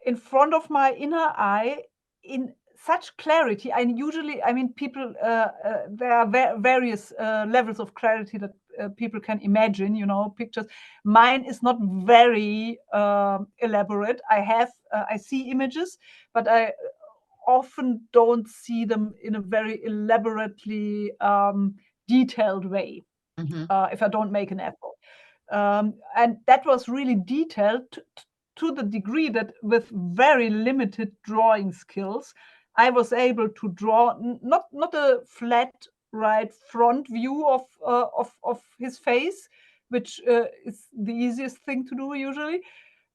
in front of my inner eye in such clarity. And usually, I mean, people, there are various levels of clarity that people can imagine, pictures. Mine is not very elaborate. I see images, but I often don't see them in a very elaborately detailed way, if I don't make an effort. And that was really detailed to the degree that with very limited drawing skills, I was able to draw not a flat right front view of his face, which is the easiest thing to do usually,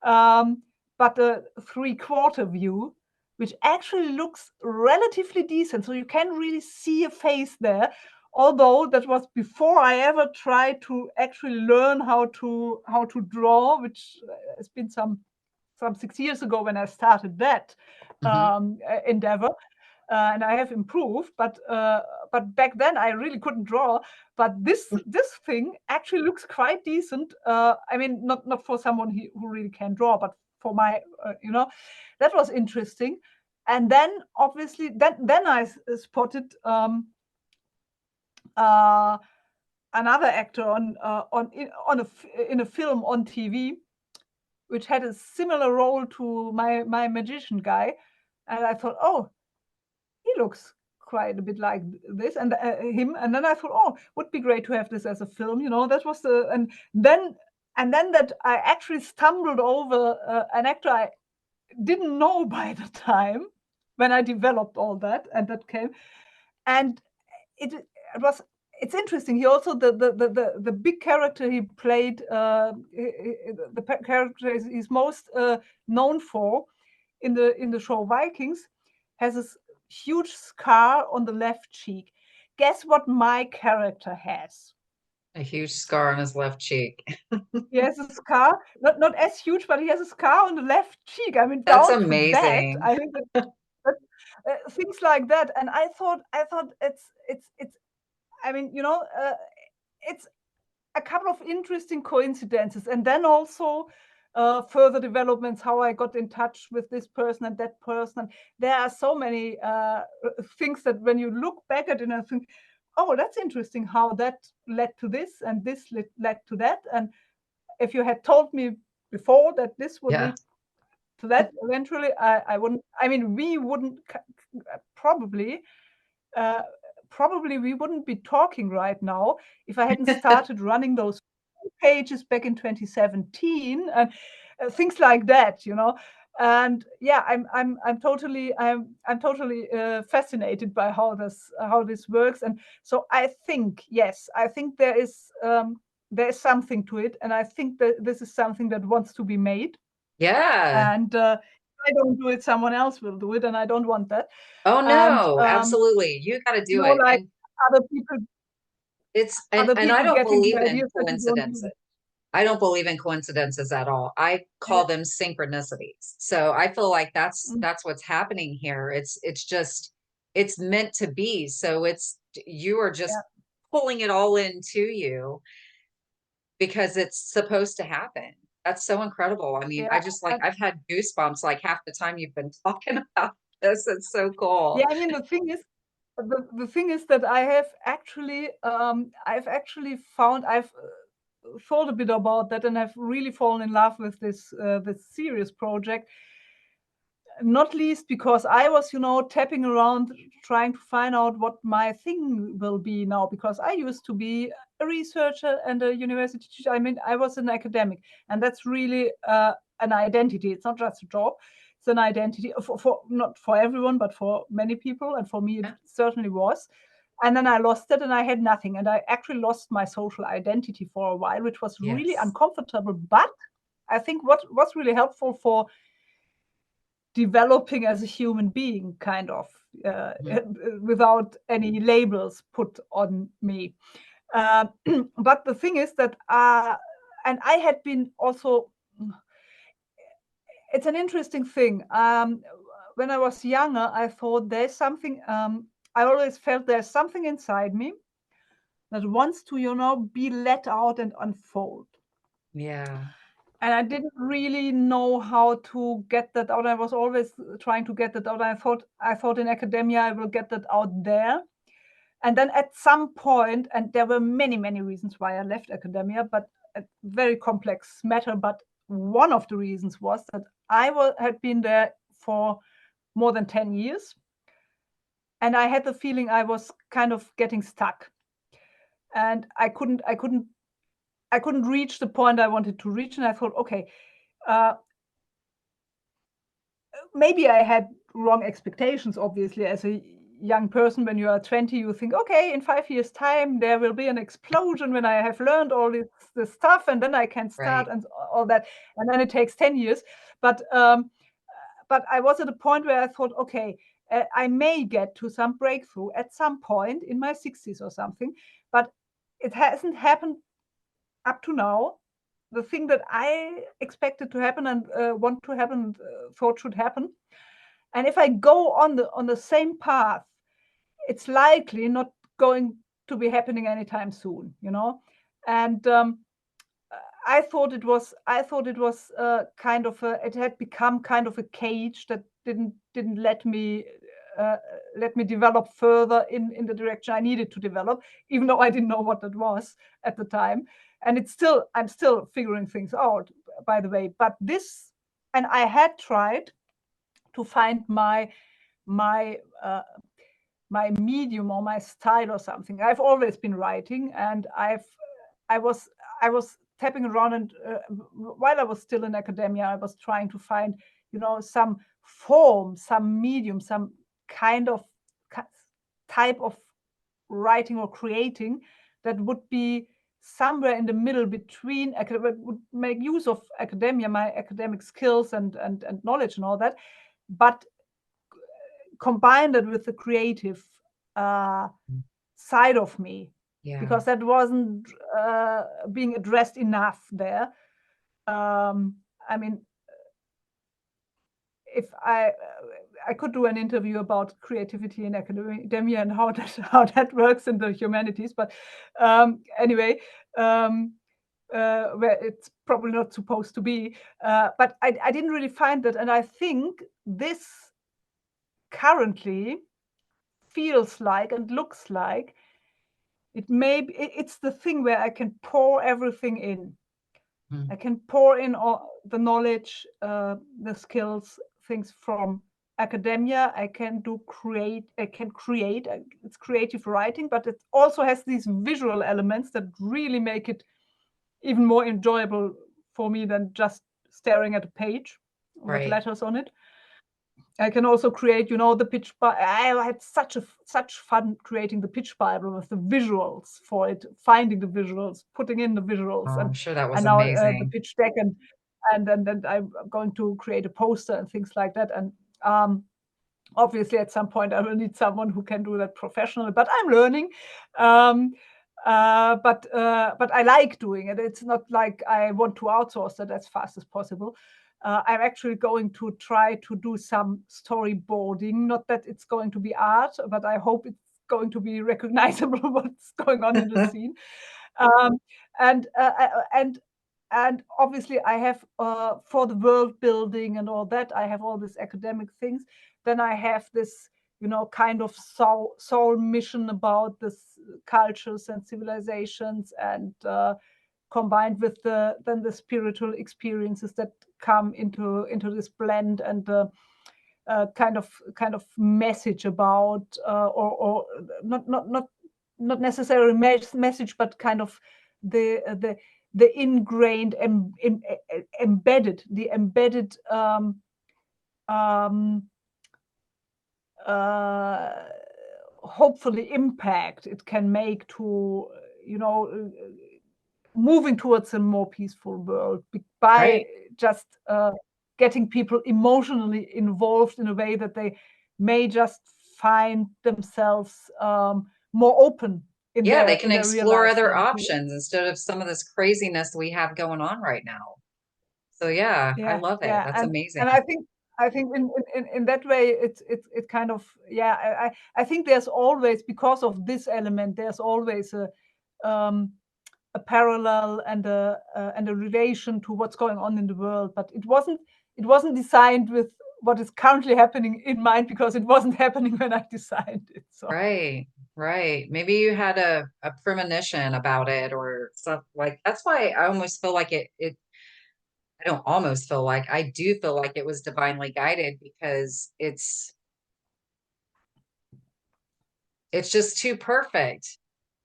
but a 3/4 view, which actually looks relatively decent. So you can really see a face there. Although that was before I ever tried to actually learn how to draw, which has been some 6 years ago when I started that endeavor. And I have improved, but back then I really couldn't draw. But this thing actually looks quite decent. I mean, not for someone who really can draw, but for my, that was interesting. And then obviously, then I spotted another actor in a film on TV, which had a similar role to my magician guy, and I thought, oh, he looks quite a bit like this and him. And then I thought, oh, would be great to have this as a film. That was and then that I actually stumbled over an actor I didn't know by the time when I developed all that, and that came, and it's interesting. He also the big character he played, the character he's most known for in the show Vikings, has this huge scar on the left cheek. Guess what my character has? A huge scar on his left cheek. He has a scar, not as huge, but he has a scar on the left cheek. I mean, That's down to that. amazing. I think that things like that. And I thought it's. I mean, it's a couple of interesting coincidences, and then also further developments, how I got in touch with this person and that person. There are so many things that when you look back at it and think, oh, that's interesting how that led to this and this led to that. And if you had told me before that this would Yeah. lead to that eventually, I wouldn't. I mean, we wouldn't probably we wouldn't be talking right now if I hadn't started running those pages back in 2017 and things like that. And yeah, I'm totally fascinated by how this works. And so I think, yes, I think there is something to it, and I think that this is something that wants to be made. Yeah. And if I don't do it, someone else will do it, and I don't want that. Oh And no, absolutely. You got to do it. like And other people I don't getting the believe in ideas that you don't coincidences. do. I don't believe in coincidences at all. I Yeah. call them synchronicities. So I feel like that's Mm. what's happening here. It's just it's meant to be. So you are just Yeah. pulling it all into you because it's supposed to happen. That's so incredible. I mean, Yeah. I just I've had goosebumps like half the time you've been talking about this. It's so cool. Yeah, I mean, the thing is that I have actually I've actually found I've thought a bit about that, and I've really fallen in love with this serious project. Not least because I was, tapping around trying to find out what my thing will be now, because I used to be a researcher and a university teacher. I mean, I was an academic, and that's really an identity. It's not just a job. It's an identity for not for everyone, but for many people. And for me, it certainly was. And then I lost it and I had nothing. And I actually lost my social identity for a while, which was really Yes. uncomfortable. But I think what was really helpful for developing as a human being, kind of, without any labels put on me. But the thing is that, and I had been also, it's an interesting thing. When I was younger, I thought there's something, I always felt there's something inside me that wants to, be let out and unfold. Yeah. And I didn't really know how to get that out. I was always trying to get that out. I thought in academia I will get that out there. And then at some point, and there were many, many reasons why I left academia, but a very complex matter. But one of the reasons was that I had been there for more than 10 years. And I had the feeling I was kind of getting stuck. And I couldn't reach the point I wanted to reach. And I thought, okay, maybe I had wrong expectations, obviously, as a young person, when you are 20, you think, okay, in 5 years time there will be an explosion when I have learned all this stuff, and then I can start Right. and all that, and then it takes 10 years. But I was at a point where I thought, okay, I may get to some breakthrough at some point in my 60s or something, but it hasn't happened up to now. The thing that I expected to happen and want to happen, thought should happen, and if I go on the same path, it's likely not going to be happening anytime soon, And I thought it was kind of it had become kind of a cage that didn't uh, let me develop further in the direction I needed to develop, even though I didn't know what that was at the time. And I'm still figuring things out, by the way. But and I had tried to find my uh, my medium or my style or something. I've always been writing, and I was I was tapping around, and while I was still in academia, I was trying to find, some form, some medium, some kind of type of writing or creating that would be somewhere in the middle between would make use of academia, my academic skills and knowledge and all that, but combine that with the creative uh, side of me, Yeah. because that wasn't being addressed enough there. I mean, if I could do an interview about creativity in academia and how that works in the humanities, but anyway, where it's probably not supposed to be. But I didn't really find that, and I think this currently feels like and looks like it's the thing where I can pour everything in. I can pour in all the knowledge, the skills, things from academia. I can create. It's creative writing, but it also has these visual elements that really make it even more enjoyable for me than just staring at a page with Right. letters on it. I can also create, the pitch. I had such fun creating the pitch Bible with the visuals for it, finding the visuals, putting in the Oh, visuals, I'm sure that was and now the amazing. pitch deck, and I'm going to create a poster and things like that. And obviously, at some point, I will need someone who can do that professionally. But I'm learning. Um, but I like doing it. It's not like I want to outsource that as fast as possible. I'm actually going to try to do some storyboarding. Not that it's going to be art, but I hope it's going to be recognizable what's going on in the scene. Um, and uh, uh, and and obviously, I have for the world building and all that, I have all these academic things. Then I have this, kind of soul mission about this cultures and civilizations, and combined with the spiritual experiences that come into this blend, and kind of message about, or not necessarily message, but kind of the ingrained, embedded, the embedded um, uh, hopefully impact it can make to, moving towards a more peaceful world by Right. just getting people emotionally involved in a way that they may just find themselves more open in Yeah, they their can real explore lives other then. options instead of some of this craziness we have going on right now. So yeah, I Yeah, love it. yeah, That's and amazing. I think in that way it kind of, yeah, I think there's always, because of this element, there's always um, a parallel and a relation to what's going on in the world, but it wasn't designed with what is currently happening in mind, because it wasn't happening when I designed it. So Right. Right. Maybe you had a premonition about it or stuff like that's why I almost feel like I don't almost feel like I do feel like it was divinely guided because it's just too perfect.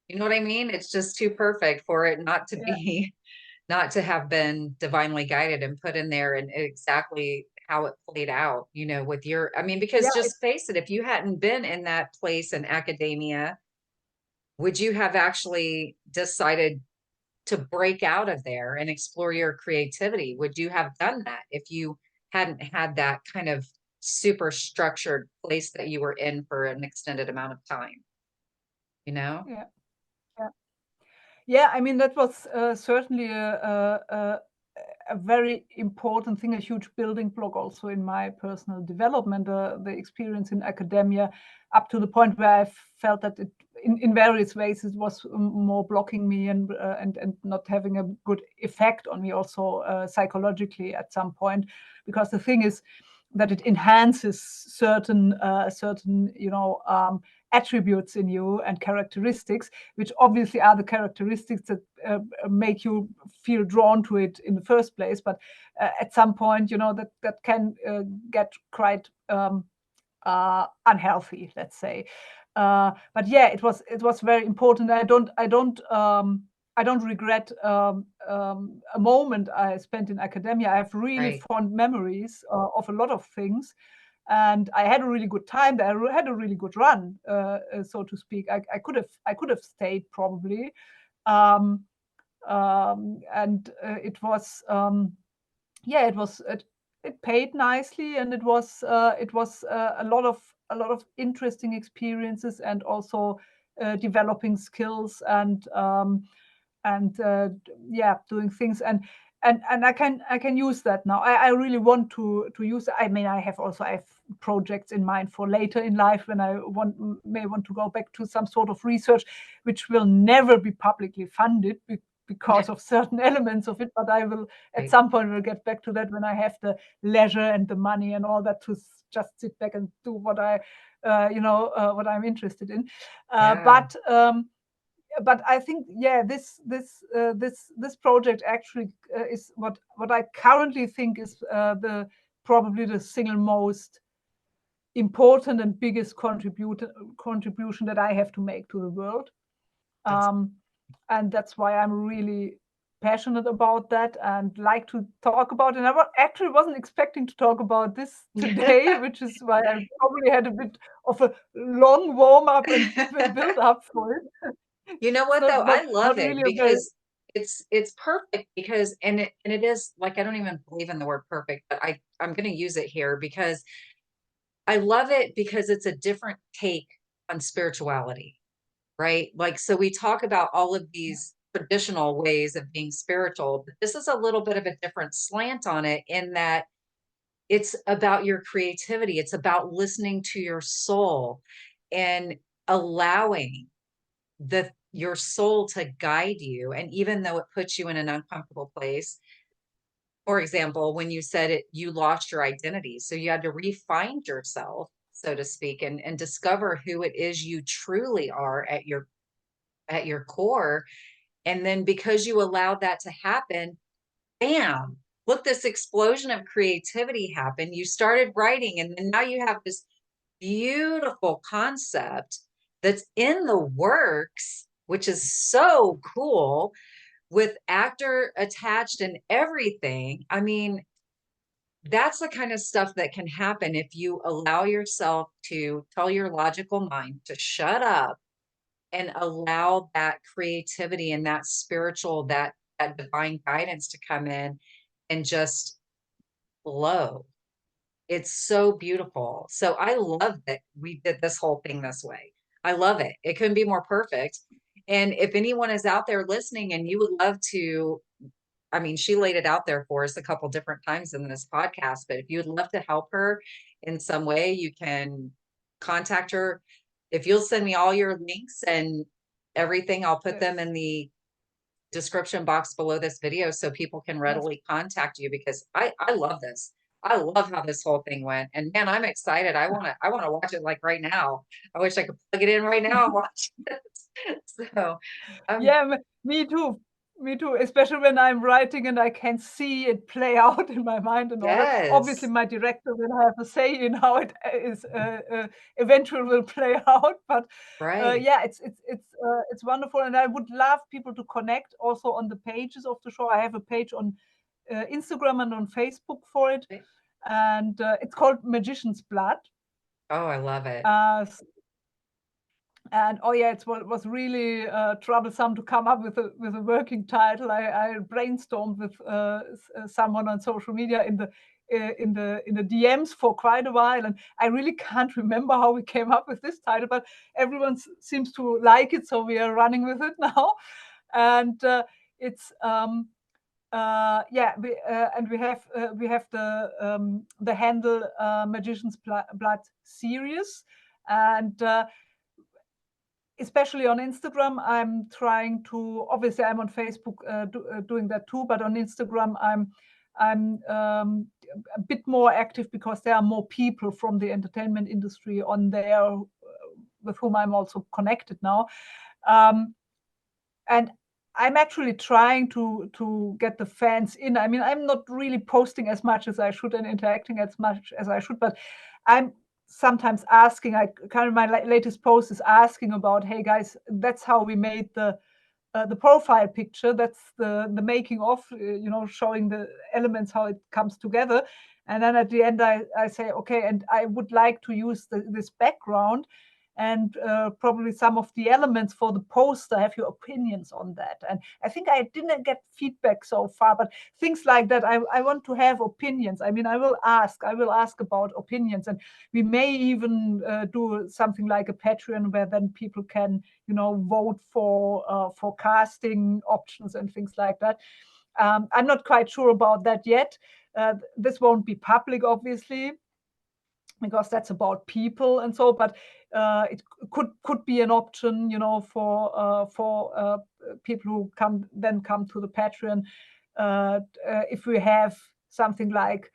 You know what I mean? It's just too perfect for it not to yeah, be not to have been divinely guided and put in there and exactly how it played out, with I mean, Yeah, because just face it, if you hadn't been in that place in academia, would you have actually decided to break out of there and explore your creativity? Would you have done that if you hadn't had that kind of super structured place that you were in for an extended amount of time, you know? yeah, yeah. Yeah, I mean, that was certainly a very important thing, a huge building block also in my personal development, the experience in academia, up to the point where I felt that in various ways, it was more blocking me and not having a good effect on me also psychologically at some point, because the thing is that it enhances certain attributes in you and characteristics, which obviously are the characteristics that make you feel drawn to it in the first place. But at some point, that can get quite unhealthy, let's say. But yeah, it was very important. I don't regret a moment I spent in academia. I have really Right. fond memories of a lot of things, and I had a really good time there. I had a really good run, so to speak. I could have stayed probably, and it paid nicely, and it was a lot of interesting experiences, and also developing skills and yeah, doing things, and I can use that now. I really want to use. I mean, I have projects in mind for later in life when may want to go back to some sort of research, which will never be publicly funded because of certain elements of it. But I will at Right. some point will get back to that when I have the leisure and the money and all that to just sit back and do what I'm interested in. Uh, Yeah. but um, but I think, yeah, this project actually is what I currently think is the probably the single most important and biggest contribution that I have to make to the world. That's um, and that's why I'm really passionate about that and like to talk about it. And actually wasn't expecting to talk about this today, which is why I probably had a bit of a long warm up and build up for it. You know It's what though? I not love it really a very. because it's perfect because and it is like I don't even believe in the word perfect, but I'm going to use it here because I love it because it's a different take on spirituality, right? Like so we talk about all of these traditional ways of being spiritual, but this is a little bit of a different slant on it in that it's about your creativity. It's about listening to your soul and allowing your soul to guide you. And even though it puts you in an uncomfortable place, for example, when you said it, you lost your identity. So you had to re-find yourself, so to speak, and discover who it is you truly are at your core. And then because you allowed that to happen, bam, look, this explosion of creativity happened. You started writing, and then now you have this beautiful concept that's in the works, which is so cool with actor attached and everything. I mean, that's the kind of stuff that can happen if you allow yourself to tell your logical mind to shut up and allow that creativity and that spiritual, that divine guidance to come in and just flow. It's so beautiful. So I love that we did this whole thing this way. I love it. It couldn't be more perfect. And if anyone is out there listening and you would love to, I mean, she laid it out there for us a couple different times in this podcast, but if you would love to help her in some way, you can contact her. If you'll send me all your links and everything, I'll put them Yes, in the description box below this video so people can yes. readily contact you because I love this. I love how this whole thing went. And man, I'm excited. I want to watch it like right now. I wish I could plug it in right now and watch it. So Yeah, me too. Me too. Especially when I'm writing and I can see it play out in my mind and all that. Obviously, yes, my director will have a say in how it is eventually will play out. But right. yeah, it's wonderful, and I would love people to connect also on the pages of the show. I have a page on Instagram and on Facebook for it. and it's called Magician's Blood. Oh, I love it. And oh yeah, it was really troublesome to come up with a working title. I brainstormed with someone on social media in the DMs for quite a while, and I really can't remember how we came up with this title, but everyone seems to like it, so we are running with it now. And it's and we have the handle Magician's Blood series, and especially on Instagram, I'm trying to. Obviously, I'm on Facebook doing that too, but on Instagram, I'm a bit more active because there are more people from the entertainment industry on there with whom I'm also connected now, and I'm actually trying to get the fans in. I mean, I'm not really posting as much as I should and interacting as much as I should, but I'm sometimes asking. I kind of my latest post is asking about, hey guys, that's how we made the profile picture. That's the making of, showing the elements, how it comes together. And then at the end, I say, okay, and I would like to use this background and probably some of the elements for the poster. Have your opinions on that? And I think I didn't get feedback so far, but things like that, I want to have opinions. I mean, I will ask about opinions, and we may even do something like a Patreon where then people can, vote for casting options and things like that. I'm not quite sure about that yet. This won't be public, obviously, because that's about people and so, but it could be an option, for people who come to the Patreon. If we have something like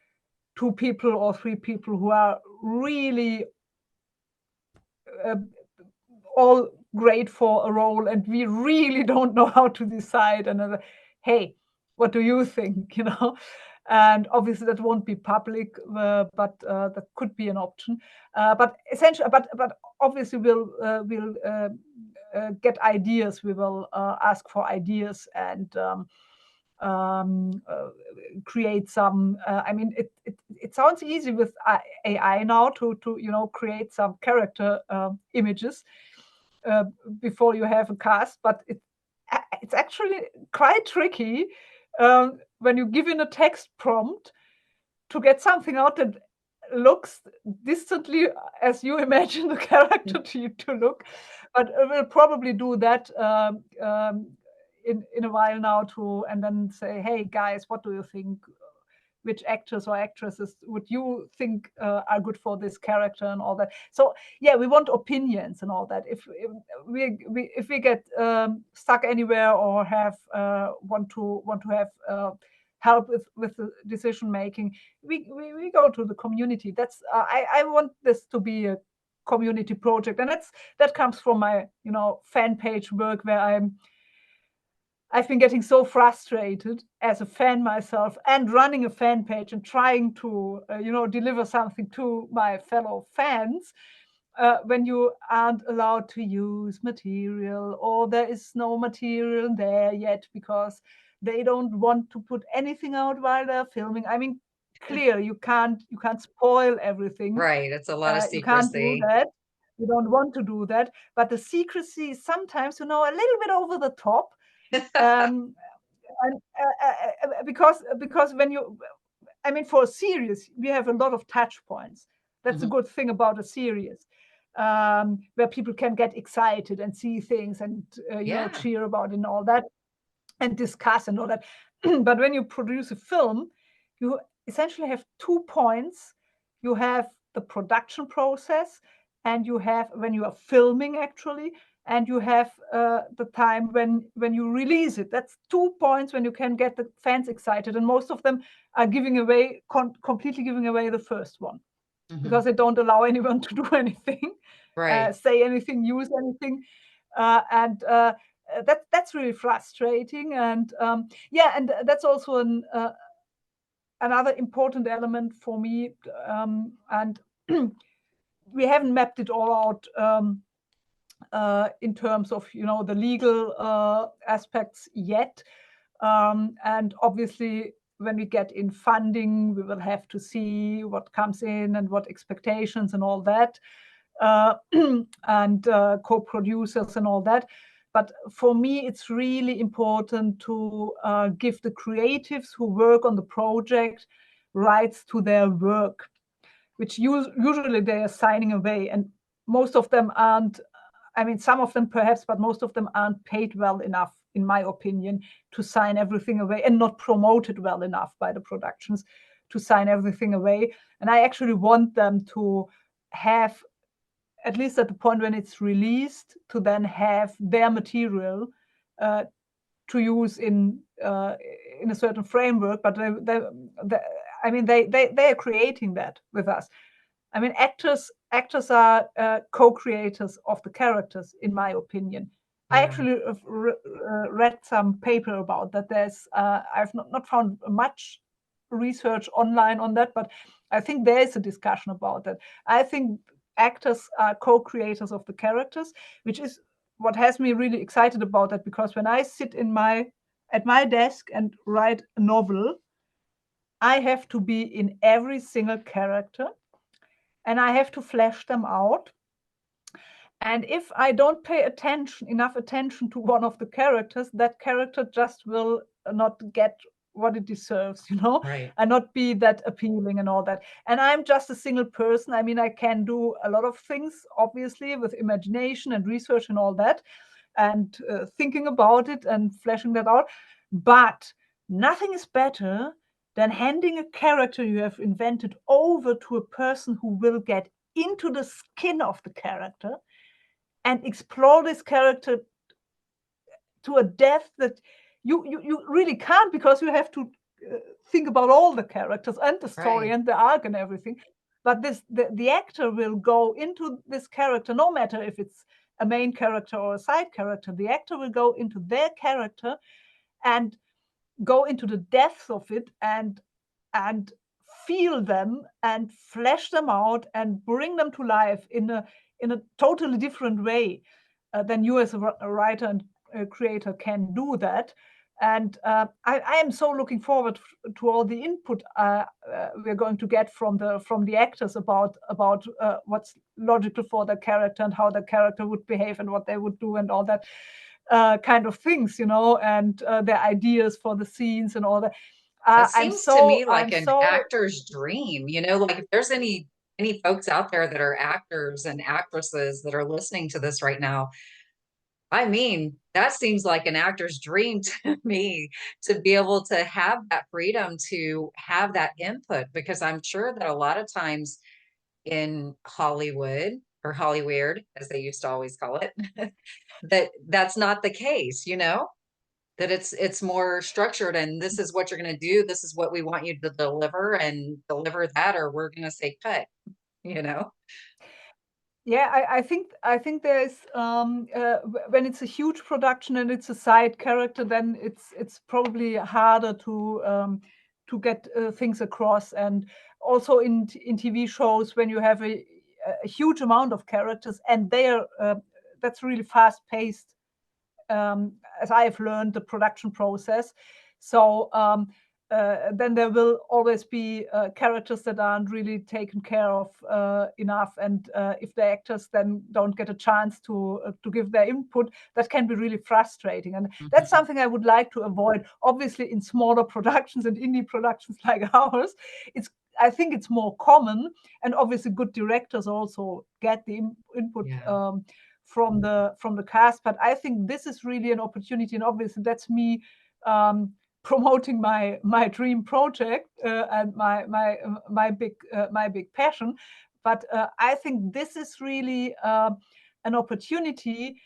2 people or 3 people who are really all great for a role, and we really don't know how to decide, and hey, what do you think? And obviously that won't be public, but that could be an option. But essentially, but obviously we'll get ideas. We will ask for ideas and create some. I mean, it sounds easy with AI now to create some character images before you have a cast, but it's actually quite tricky when you give in a text prompt to get something out that looks distantly as you imagine the character to look. But we'll probably do that in a while now and then say, hey guys, what do you think? Which actors or actresses would you think are good for this character and all that? So yeah, we want opinions and all that. If we get stuck anywhere or have want to have help with the decision making, we go to the community. That's I want this to be a community project, and that comes from my fan page work, where I've been getting so frustrated as a fan myself, and running a fan page and trying to, deliver something to my fellow fans, when you aren't allowed to use material, or there is no material there yet because they don't want to put anything out while they're filming. I mean, clear, you can't spoil everything. Right. It's a lot of You can't do secrecy. that. You don't want to do that. But the secrecy is sometimes, a little bit over the top. Um, and because when you, I mean, for a series, we have a lot of touch points. That's a good thing about a series, where people can get excited and see things and Yeah. cheer about it and all that, and discuss and all that. But when you produce a film, you essentially have 2 points. You have the production process, and you have when you are filming actually, and you have the time when you release it. That's 2 points when you can get the fans excited, and most of them are completely giving away the first one, because they don't allow anyone to do anything, Right. say anything, use anything, and that's really frustrating. And and that's also another important element for me, and we haven't mapped it all out in terms of the legal aspects yet, and obviously when we get in funding, we will have to see what comes in and what expectations and all that, and co-producers and all that. But for me, it's really important to give the creatives who work on the project rights to their work, which usually they are signing away. And most of them aren't, I mean, some of them perhaps, but most of them aren't paid well enough, in my opinion, to sign everything away, and not promoted well enough by the productions to sign everything away. And I actually want them to have, at least at the point when it's released, to then have their material to use in a certain framework. But I mean, they are creating that with us. I mean, actors are co-creators of the characters, in my opinion. Yeah. I actually read some paper about that. I've not found much research online on that, but I think there is a discussion about that. I think actors are co-creators of the characters, which is what has me really excited about that, because when I sit at my desk and write a novel, I have to be in every single character, and I have to flesh them out. And if I don't pay enough attention to one of the characters, that character just will not get what it deserves, Right. and not be that appealing and all that. And I'm just a single person. I mean, I can do a lot of things, obviously, with imagination and research and all that, and thinking about it and fleshing that out. But nothing is better than handing a character you have invented over to a person who will get into the skin of the character and explore this character to a depth that you really can't, because you have to think about all the characters and the story Right. and the arc and everything. But the actor will go into this character, no matter if it's a main character or a side character. The actor will go into their character and go into the depths of it, and feel them and flesh them out and bring them to life in a totally different way than you as a writer and a creator can do that. And I am so looking forward to all the input we're going to get from the actors about what's logical for the character and how the character would behave and what they would do and all that kind of things, and their ideas for the scenes and all that. That I'm seems to so me like an actor's dream, like if there's any folks out there that are actors and actresses that are listening to this right now, I mean, that seems like an actor's dream to me, to be able to have that freedom to have that input, because I'm sure that a lot of times in Hollywood, or Hollyweird, as they used to always call it, that's not the case, that it's more structured, and this is what you're going to do. This is what we want you to deliver, and deliver that, or we're going to say cut, you know? Yeah, I think there's when it's a huge production and it's a side character, then it's probably harder to get things across. And also in TV shows, when you have a huge amount of characters, and they're that's really fast paced, as I have learned the production process. So then there will always be characters that aren't really taken care of enough, and if the actors then don't get a chance to give their input, that can be really frustrating. And that's Mhm. something I would like to avoid. Obviously, in smaller productions and indie productions like ours, I think it's more common, and obviously good directors also get the input Yeah. from the cast. But I think this is really an opportunity, and obviously that's me promoting my dream project and my big passion. But I think this is really an opportunity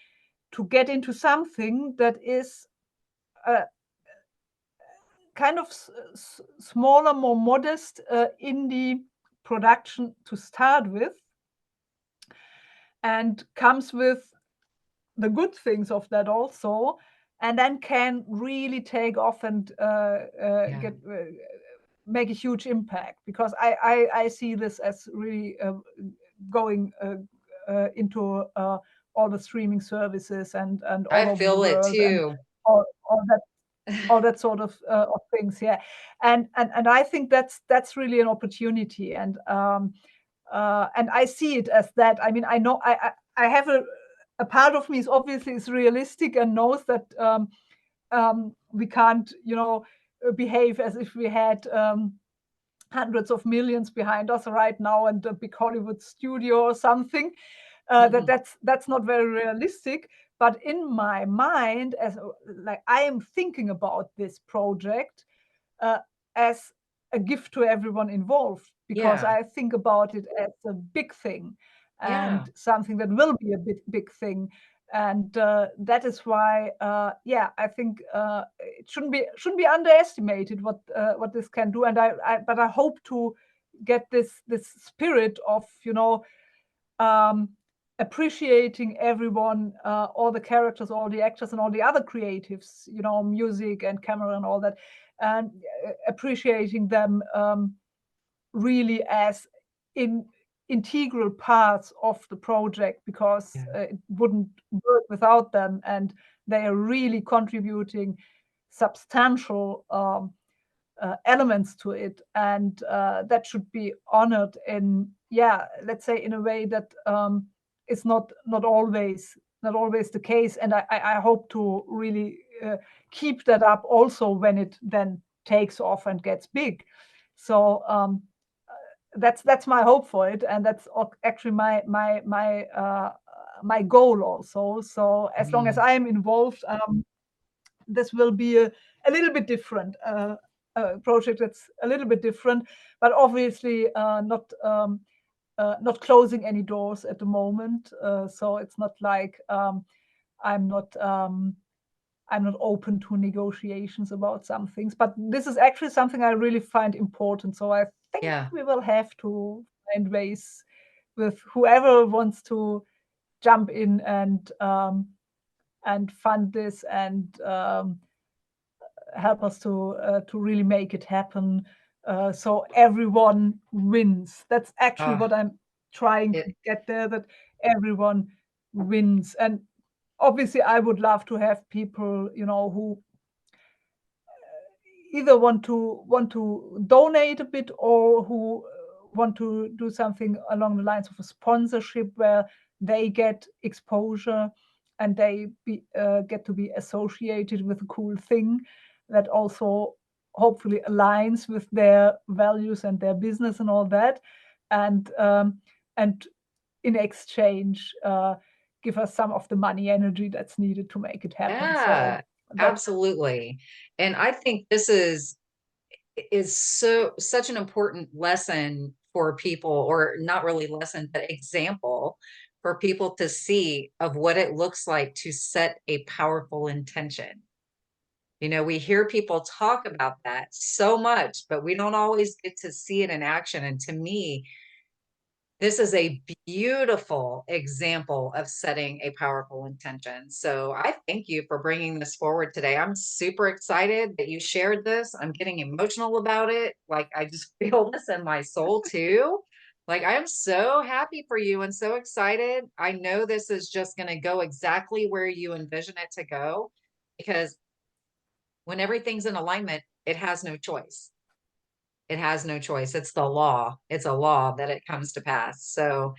to get into something that is kind of smaller, more modest indie production to start with, and comes with the good things of that also, and then can really take off and Yeah. make a huge impact. Because I see this as really going into all the streaming services and all I over the feel it world, and too. all that. all that sort of things. Yeah, and I think that's really an opportunity, and I see it as that. I mean, I know I have a part of me is obviously is realistic and knows that we can't, behave as if we had hundreds of millions behind us right now and a big Hollywood studio or something. That's not very realistic. But in my mind, as like I am thinking about this project uh, as a gift to everyone involved, because Yeah. I think about it as a big thing Yeah. and something that will be a big thing. And that is why, I think it shouldn't be underestimated what this can do. And but I hope to get this spirit of um, appreciating everyone, all the characters, all the actors, and all the other creatives, music and camera and all that, and appreciating them really as integral parts of the project, because Yeah. it wouldn't work without them, and they are really contributing substantial elements to it, and that should be honored in, let's say, in a way that is not always the case. And I hope to really keep that up also when it then takes off and gets big. So that's my hope for it, and that's actually my goal also. So as long as Mm. I am involved, this will be a little bit different, a project that's a little bit different, but obviously not closing any doors at the moment. So it's not like I'm not I'm not open to negotiations about some things, but this is actually something I really find important. So I think Yeah. we will have to find ways with whoever wants to jump in and fund this and help us to really make it happen, so everyone wins. That's actually Oh, what I'm trying it, to get there, that everyone wins. And obviously I would love to have people, who either want to donate a bit, or who want to do something along the lines of a sponsorship, where they get exposure and they get to be associated with a cool thing that also hopefully aligns with their values and their business and all that, and in exchange give us some of the money energy that's needed to make it happen. So yeah, that's absolutely. And I think this is such an important lesson for people, or not really lesson, but example for people to see of what it looks like to set a powerful intention. We hear people talk about that so much, but we don't always get to see it in action. And to me, this is a beautiful example of setting a powerful intention. So I thank you for bringing this forward today. I'm super excited that you shared this. I'm getting emotional about it. Like, I just feel this in my soul too. Like, I am so happy for you and so excited. I know this is just going to go exactly where you envision it to go, because when everything's in alignment, it has no choice. It has no choice. It's the law. It's a law that it comes to pass. So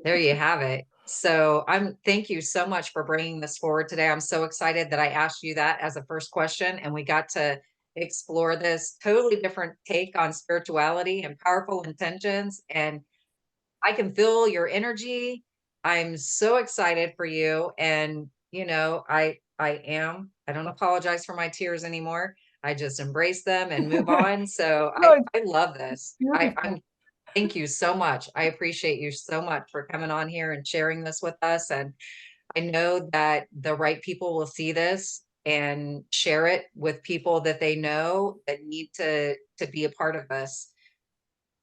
there you have it. So thank you so much for bringing this forward today. I'm so excited that I asked you that as a first question, and we got to explore this totally different take on spirituality and powerful intentions. And I can feel your energy. I'm so excited for you. And I don't apologize for my tears anymore. I just embrace them and move on. So no, I love this. beautiful. I'm thank you so much. I appreciate you so much for coming on here and sharing this with us. And I know that the right people will see this and share it with people that they know that need to be a part of this.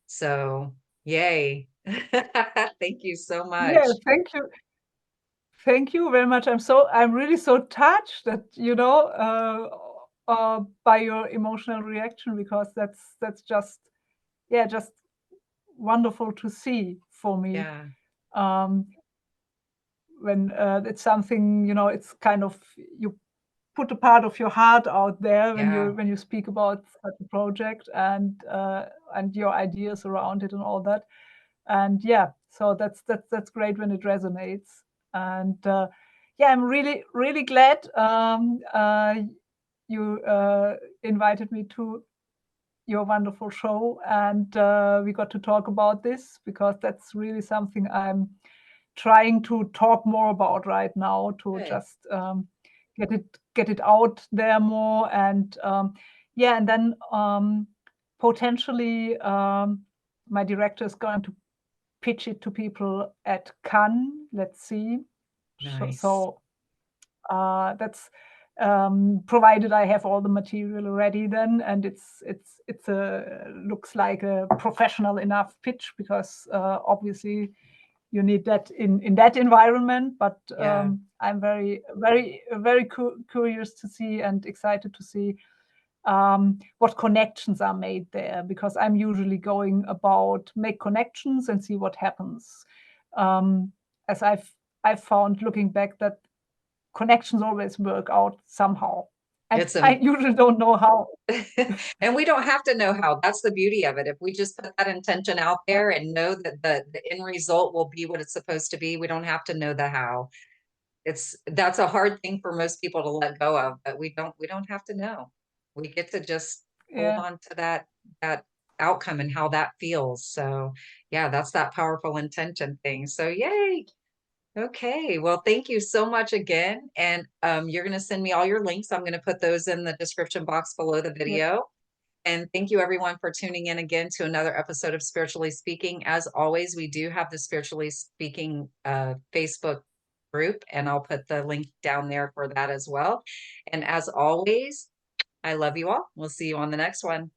So, yay. Thank you so Yeah, much. thank you. Thank you very much. I'm really so touched that, by your emotional reaction, because that's just wonderful to see for me. Yeah. Um, when it's something, it's kind of, you put a part of your heart out there Yeah. when you speak about such a project, and your ideas around it and all that. And yeah, so that's great when it resonates. And yeah, I'm really glad you invited me to your wonderful show, and we got to talk about this, because that's really something I'm trying to talk more about right now, to Good. just get it out there more. And yeah, and then potentially my director is going to pitch it to people at Cannes. Let's see. Nice. So that's provided I have all the material ready then, and it's a looks like a professional enough pitch, because obviously you need that in that environment. But Yeah. I'm very curious to see, and excited to see what connections are made there, because I'm usually going about make connections and see what happens. As I've found, looking back, that connections always work out somehow, and It's I a usually don't know how. and we don't have to know how. That's the beauty of it. If we just put that intention out Yeah, there and know that the end result will be what it's supposed to be, we don't have to know the how. That's a hard thing for most people to let go of, but we don't have to know. We get to just hold yeah, on to that outcome and how that feels. So yeah, that's that powerful intention thing. So yay. Okay, well, thank you so much again. And you're going to send me all your links. I'm going to put those in the description box below the yep, video. And thank you, everyone, for tuning in again to another episode of Spiritually Speaking. As always, we do have the Spiritually Speaking Facebook group, and I'll put the link down there for that as well. And as always, I love you all. We'll see you on the next one.